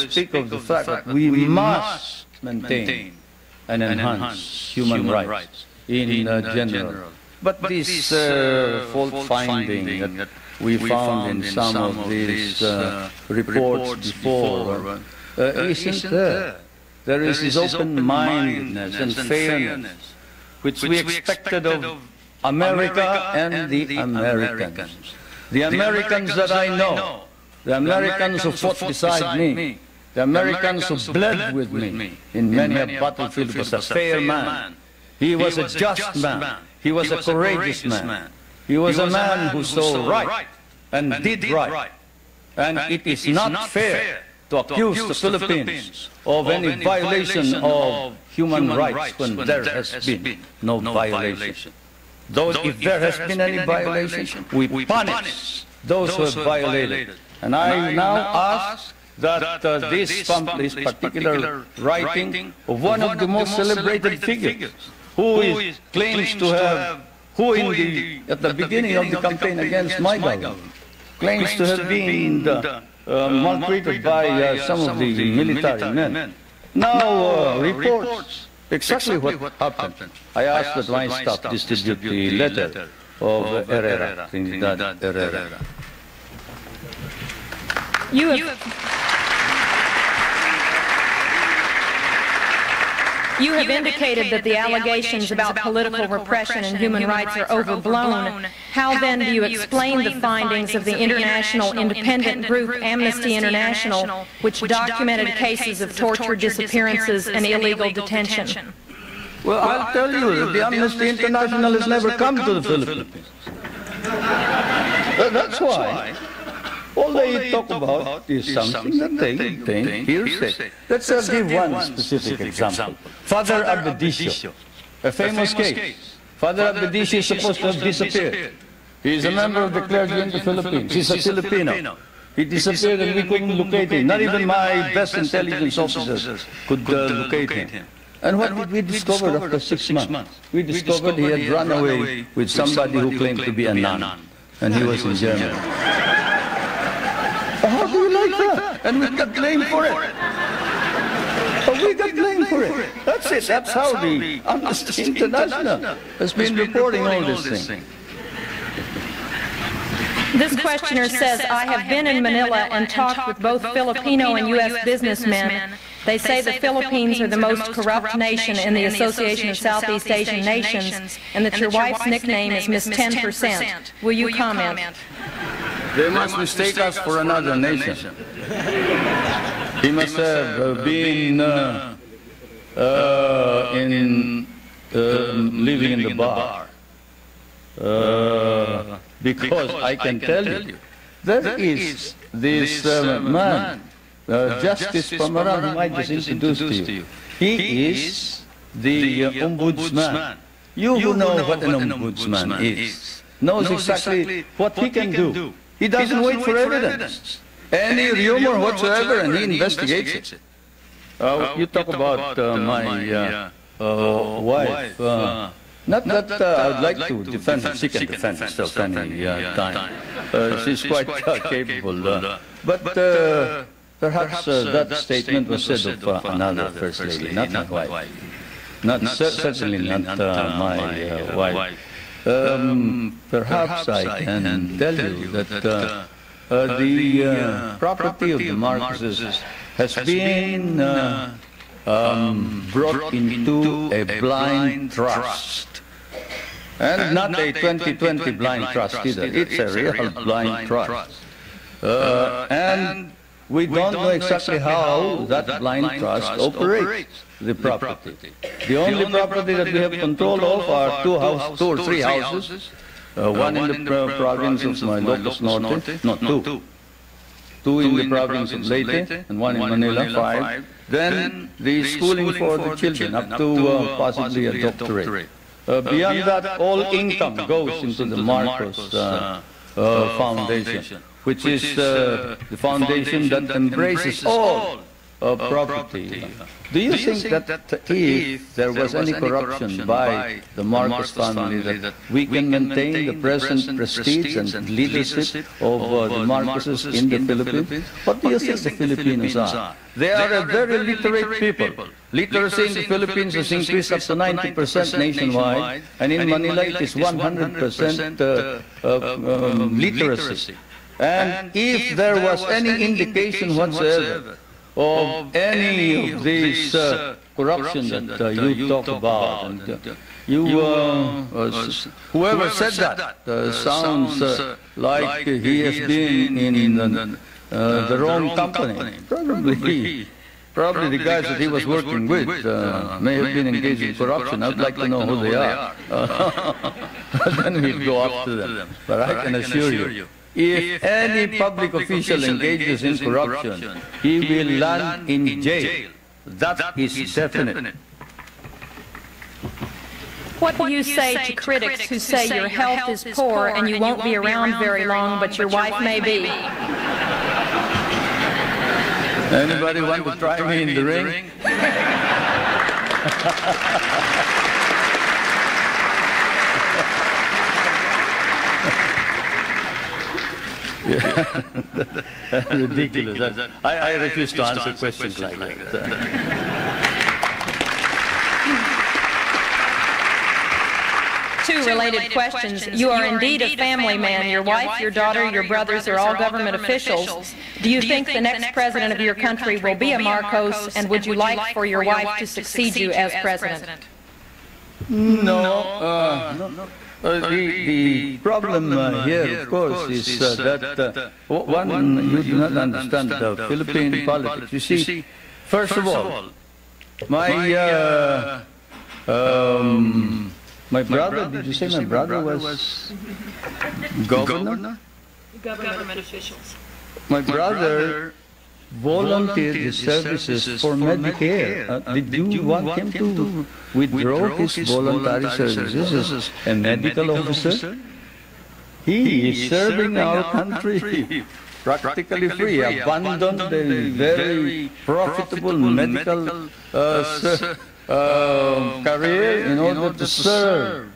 speak of the fact that we must maintain and enhance human rights in general. But this fault-finding that we found in some of these reports before isn't there. There is this open-mindedness and fairness which we expected of America and the Americans. The Americans that I know, the Americans who fought beside me, the Americans who bled with me in many a battlefield, was a fair man. He was a just man. He was a courageous man. He was a man who saw right and did right. And it is not fair to accuse the Philippines of any violation of human rights when there has been no violation. Though if there has been any violation, we punish those who have violated. And I now ask that this particular writing of one of the most celebrated figures, who claims to have, at the beginning of the campaign against my government, claims to have been maltreated by some of the military men, now reports exactly what happened. I ask that my staff distribute the letter of Herrera, Trinidad Herrera. You have indicated that the allegations about political repression and human rights are overblown. How then do you explain the findings of the international independent group Amnesty International, which documented cases of torture, disappearances, and illegal detention? Well, I'll tell you that the Amnesty International has never come to the Philippines. That's why. All they talk about is something that they think hearsay. Let's give one specific example. Father Abedicio, a famous case. Father Abedicio is supposed to have disappeared. He is a member of the clergy in the Philippines. He's a Filipino. He disappeared and we couldn't locate him. Not even my best intelligence officers could locate him. And what did we discover after 6 months? We discovered he had run away with somebody who claimed to be a nun, and he was in Germany. How do you like that? And we got blamed for it. We got blamed for it. That's it. That's how the Amnesty International has been reporting all this thing. This questioner says, I have been in Manila and talked with both Filipino and U.S. businessmen. They say the Philippines are the most corrupt nation in the Association of Southeast Asian Nations, and that your wife's nickname is Miss 10%. Will you comment? They must mistake us for another nation. He must have been living in the bar. Because I can tell you, there is this man, Justice Pamaran, whom I just introduced to you. He is the ombudsman. You who know what an ombudsman is, knows exactly what he can do. He doesn't wait for evidence. Any rumor whatsoever, and he investigates it. You talk about my wife. Not that I would like to defend her. She can defend herself any time. She's quite capable. But perhaps that statement was said of another First Lady, not my wife. Certainly not my wife. Perhaps I can tell you that the property of the Marcoses has been brought into a blind trust. And not a 2020 blind trust either. It's a real blind trust. And we don't know exactly how that blind trust operates the property. The only property that we have control of are two or three houses, one in the province of Ilocos Norte, not two. Two in the province of Leyte, and one in Manila, 5. Then the schooling for the children, up to possibly a doctorate. Beyond that, all income goes into the Marcos Foundation, which is the foundation that embraces all property. Do you think that if there was any corruption by the Marcos family, that we can maintain the present prestige and leadership of the Marcoses in the Philippines? What do you think the Filipinos are? They are a very literate people. Literacy in the Philippines has increased up to 90% nationwide, and in Manila it is 100% literacy. And if there was any indication whatsoever of any of these corruption that you talk about, and whoever said that sounds like he has been in the wrong company. Probably the guys that he was working with may have been engaged in corruption. I'd like to know who they are. Then we'll go after them. But I can assure you, if any public official engages in corruption, he will land in jail. That is definite. What do you say to critics who say your health is poor and you won't be around very long, but your wife may be? Anybody want to try me in the ring? Ridiculous. I refuse to answer questions like that. Two related questions. You are indeed a family man. Your wife, your daughter, your brothers are all government officials. Do you think the next president of your country will be a Marcos, and would you like for your wife to succeed you as president? No. The problem here, of course, is that one, you do not understand the Philippine politics. You see, first of all, my brother, did you say my brother was governor? Government officials. My brother volunteered his services for Medicare. Did you want him to withdraw his voluntary services as a medical officer? He is serving our country practically free, abandoned a very profitable medical career in order to serve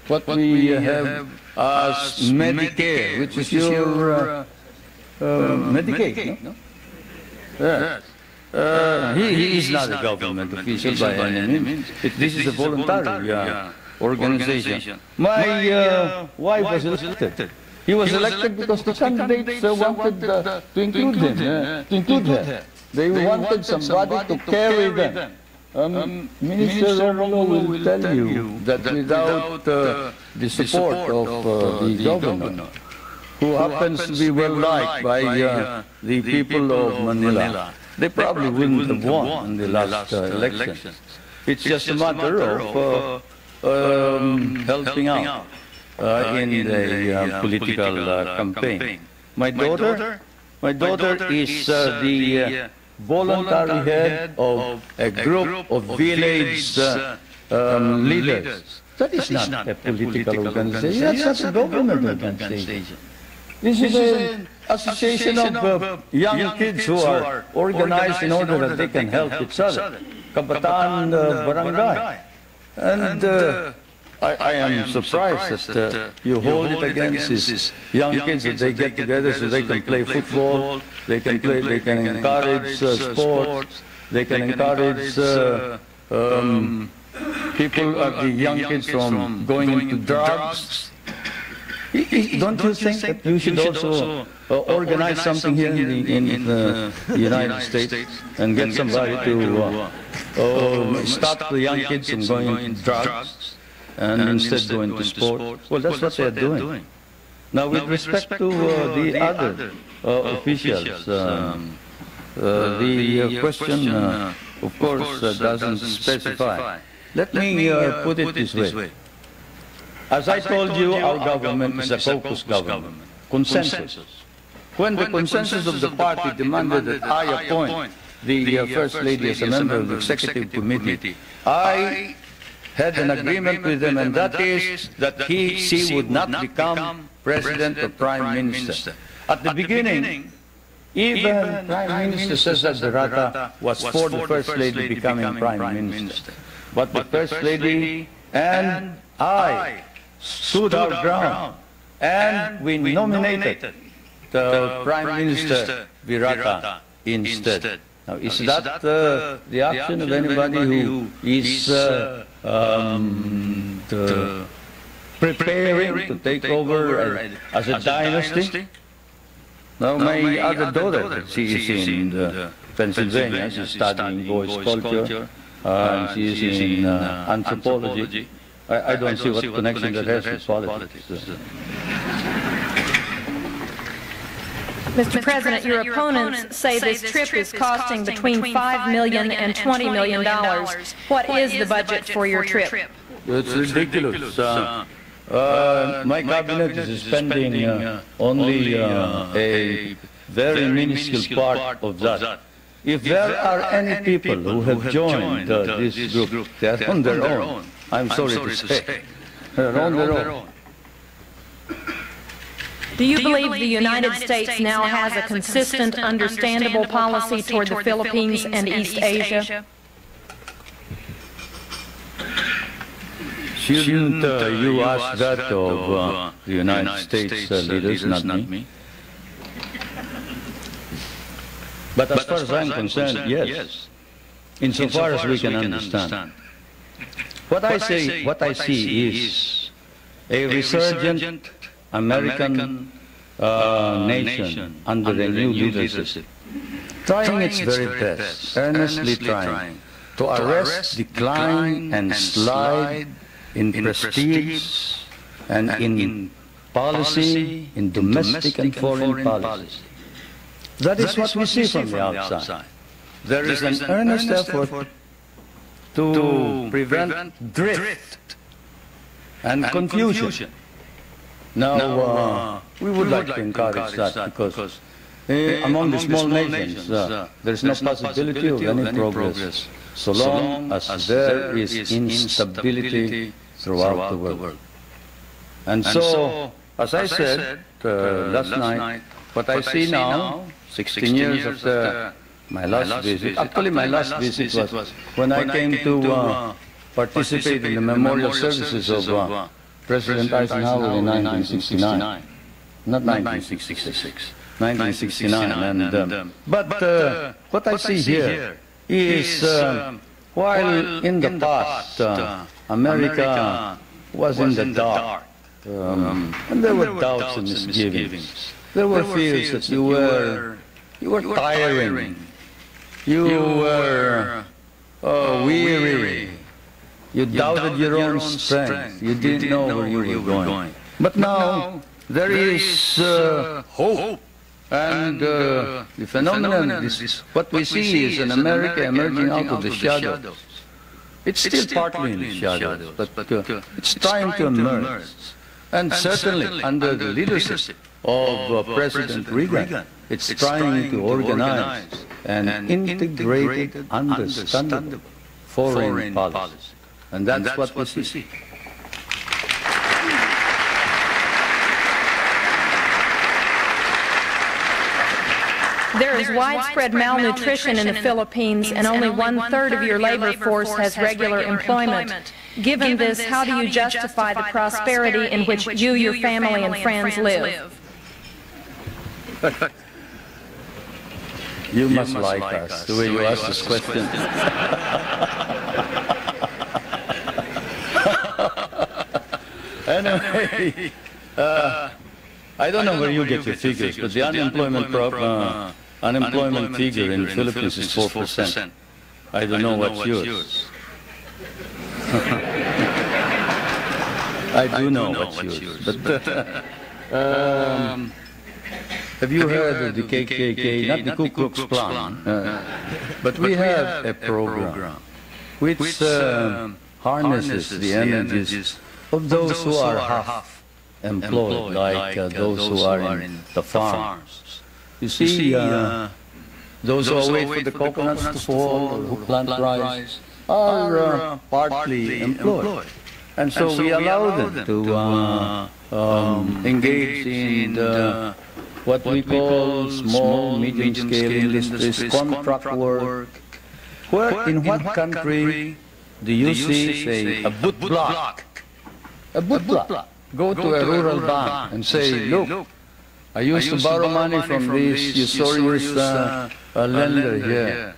what we have as Medicare, which is your Medicaid, no? Yes. He is not a government official by any means. This is a voluntary organization. My wife was elected. He was elected because the candidates wanted to include him, to include her. They wanted somebody to carry them. Minister Romulo will tell you that without the support of the governor, who happens to be well liked by the people of Manila, they probably wouldn't have won in the last election. It's just a matter of helping out in the political campaign. My daughter is the voluntary head of a group of village leaders. That is not a political organization. That's a government organization. This is an association of young kids who are organized in order that they can help each other. Kabataan Barangay. And I am surprised that you hold it against these young kids, that they get together so they can play football, they can encourage sports, they can encourage people, the young kids from going into drugs. Don't you think that you should also organize something here in the United States and get somebody to stop the young kids from going into drugs and instead go into sport? Well, that's what they're doing. Now, with respect to the other officials, the question, of course, doesn't specify. Let me put it this way. As I told you, our government is a caucus government, consensus. When the consensus of the party demanded that I appoint the First Lady as a member of the Executive Committee, I had an agreement with them, and that is that she would not become President or Prime Minister. At the beginning, even Prime Minister Cesar Berata was for the First Lady becoming Prime Minister. But the First Lady and I stood our ground, and we nominated the Prime Minister Berata instead. Now, is that the action of anybody who is preparing to take over as a dynasty? Now, my other daughter, she is in Pennsylvania, she's studying voice culture, and she is in anthropology. I don't see what connection that has with politics. Mr. President, your opponents say this trip is costing between $5 million and $20 million. What is the budget for your trip? It's ridiculous. My cabinet is spending only a very minuscule part of that. If there are any people who have joined this group, they are on their own. I'm sorry to say. They're on their own. Do you believe the United States now has a consistent, understandable policy toward the Philippines and East Asia? Shouldn't you ask that of the United States leaders, not me? But as far as I'm concerned, yes. Insofar as we can understand. What I see is a resurgent American nation under a new leadership, trying its very best, earnestly trying to arrest, decline, and slide in prestige and in policy, in domestic and foreign policy. That is what we see from the outside. There is an earnest effort to prevent drift and confusion. Now, we would like to encourage that because among the small nations, there is no possibility of any progress so long as there is instability throughout the world. And so, as I said last night, what I see now, 16 years after my last visit, actually my last visit was when I came to participate in the memorial services of President Eisenhower in 1969, not 1966, 1969. But what I see here is while in the past America was in the dark, and there were doubts and misgivings. There were fears that you were tiring, you were weary, you doubted your own strength, you didn't know where you were going. But now there is hope, and the phenomenon, what we see is an America emerging out of the shadows. It's still partly in the shadows, but it's trying to emerge. And certainly under the leadership of President Reagan, it's trying to organize an integrated, understandable foreign policy. And that's what we see. There is widespread malnutrition in the Philippines, and only 1/3 of your labor force has regular employment. Given this, how do you justify the prosperity in which you, your family, and friends live? You must like us, the way you ask this question. Anyway, I don't know where you get your figures, but the unemployment figure in the Philippines is 4%. I don't know what's yours. I do know what's yours. But have you heard of the KKK, not the Ku Klux Klan, but we have a program which harnesses the energies of those who are half employed, like those who are in the farms. You see, those who wait for the coconuts to fall or who plant rice are partly employed. And so we allow them to engage in what we call small, medium-scale industries, contract work. Where, in what country do you see, say, a boot block? A boot block. Go to a rural bank and say, look, I used to borrow money from this usurious lender here.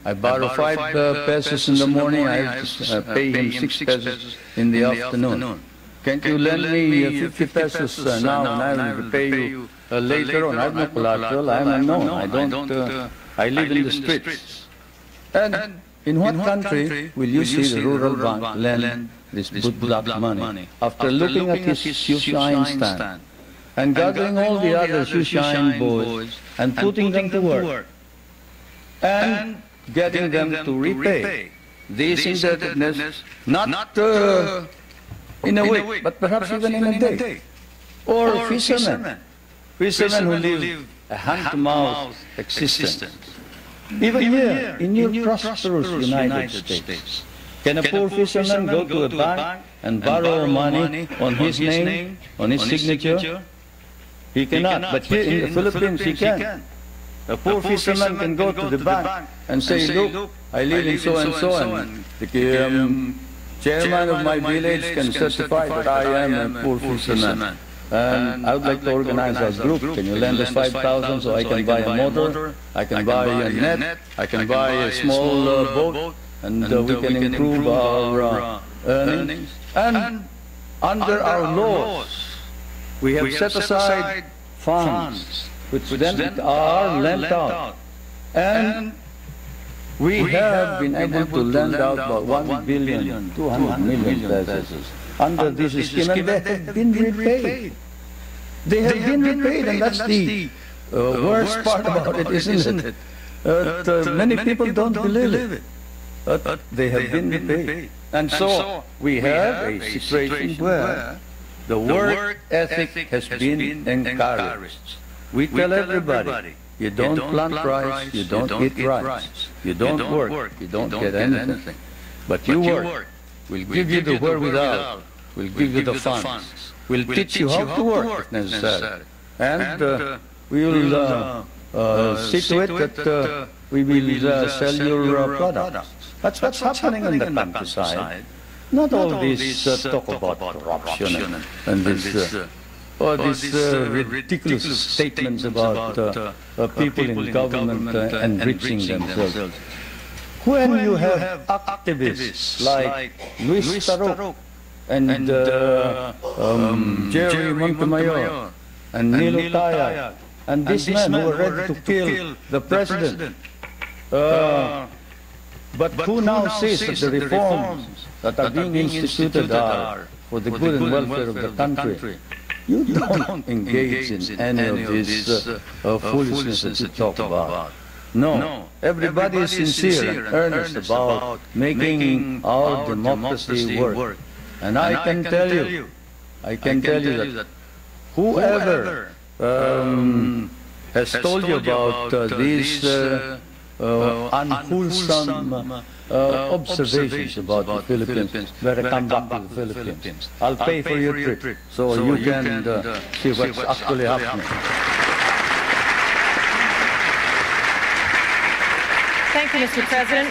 I borrow 5 pesos in the morning, I have to pay him 6 pesos in the afternoon. Can't you lend me 50 pesos now and I will pay you later on? I have no collateral, I am unknown, I live in the streets. And in what country will you see the rural bank lend this boot block money after looking at his shoe shine stand and gathering all the other shoe shine boys and putting them to work and getting them to repay this indebtedness, not in a week, but perhaps even in a day. Or fishermen who live a hand-to-mouth existence. Even here, in your prosperous United States, can a poor fisherman go to a bank and borrow money on his name, on his signature? He cannot, but here in the Philippines he can. A poor fisherman can go to the bank and say, look, I live in so-and-so, and the chairman of my village can certify that I am a poor fisherman. And I would like to organize our group. Can you lend us 5,000 so I can buy a motor, I can buy a net, I can buy a small boat, and we can improve our earnings. And under our laws, we have set aside funds which then are lent out. And we have been able to lend out about 1,200,000,000 pesos under this scheme, and they have been repaid. They have been repaid, and that's the worst part about it, isn't it? Many people don't believe it, but they have been repaid. And so we have a situation where the work ethic has been encouraged. We tell everybody, you don't plant rice, you don't eat rice, you don't work, you don't get anything. But you work. We'll give you the wherewithal, we'll give you the funds, we'll teach you how to work if necessary. And we will see to it that we will sell your products. That's what's happening in the countryside. Not all this talk about corruption and these ridiculous statements about people in government enriching themselves. When you have activists like Luis Taruk and Jerry Montemayor and Nilo Taya and these men who are ready to kill the president, but who now says that the reforms that are being instituted are for the good and welfare of the country, you don't engage in any of this foolishness that you talk about. No, everybody is sincere and earnest about making our democracy work. And I can tell you that whoever has told you about these unwholesome observations about the Philippines, better come back to the Philippines. I'll pay for your trip so you can see what's actually happening. Thank you, Mr. President.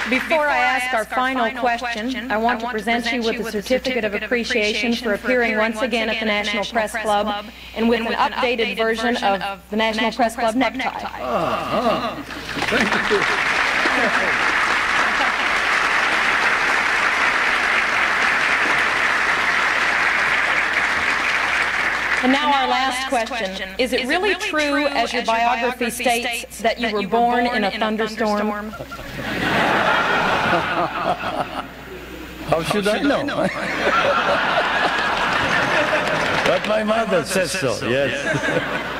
Before I ask our final question, I want to present you with a certificate of appreciation for appearing once again at the National Press Club and with an updated version of the National Press Club necktie. Thank you. And now our last question. Is it really true, as your biography states, that you were born in a thunderstorm? How should I know? But my mother says so, yes.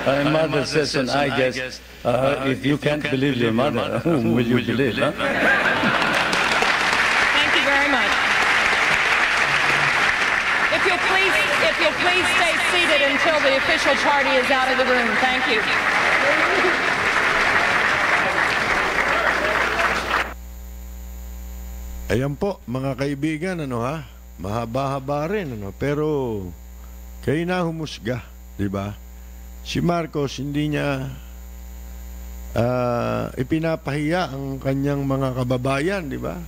My mother says, and I guess, if you can't believe your mother, whom will you believe? Huh? Thank you very much. If you'll please stay seated until the official party is out of the room. Thank you. Ayan po, mga kaibigan, mahaba-haba rin, pero kayo na humusga, di ba? Si Marcos, hindi niya ipinapahiya ang kanyang mga kababayan, di ba?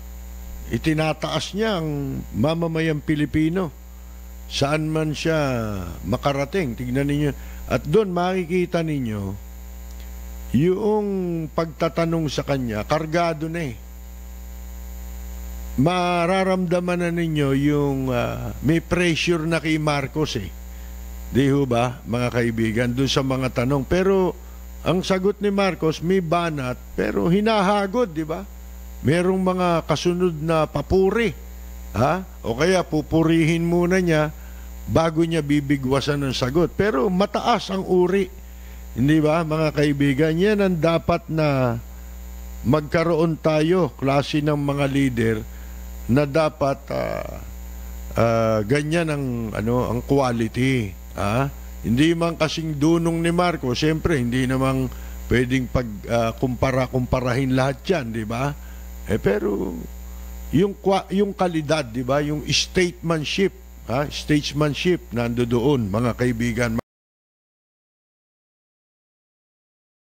Itinataas niya ang mamamayang Pilipino. Saan man siya makarating, tignan ninyo. At doon makikita ninyo, yung pagtatanong sa kanya, kargado na eh. Mararamdaman na ninyo yung may pressure na kay Marcos eh. Di ho ba, mga kaibigan, doon sa mga tanong. Pero ang sagot ni Marcos, may banat, pero hinahagod, di ba? Merong mga kasunod na papuri. O kaya pupurihin muna niya bago niya bibigwasan ng sagot. Pero mataas ang uri. Hindi ba, mga kaibigan? Yan ang dapat na magkaroon tayo, klase ng mga leader, na dapat ganyan ang quality. Hindi man kasing dunong ni Marcos, siyempre hindi namang pwedeng kumparahin lahat yan, di ba? Pero yung kalidad, di ba? Yung statesmanship nandoon, mga kaibigan.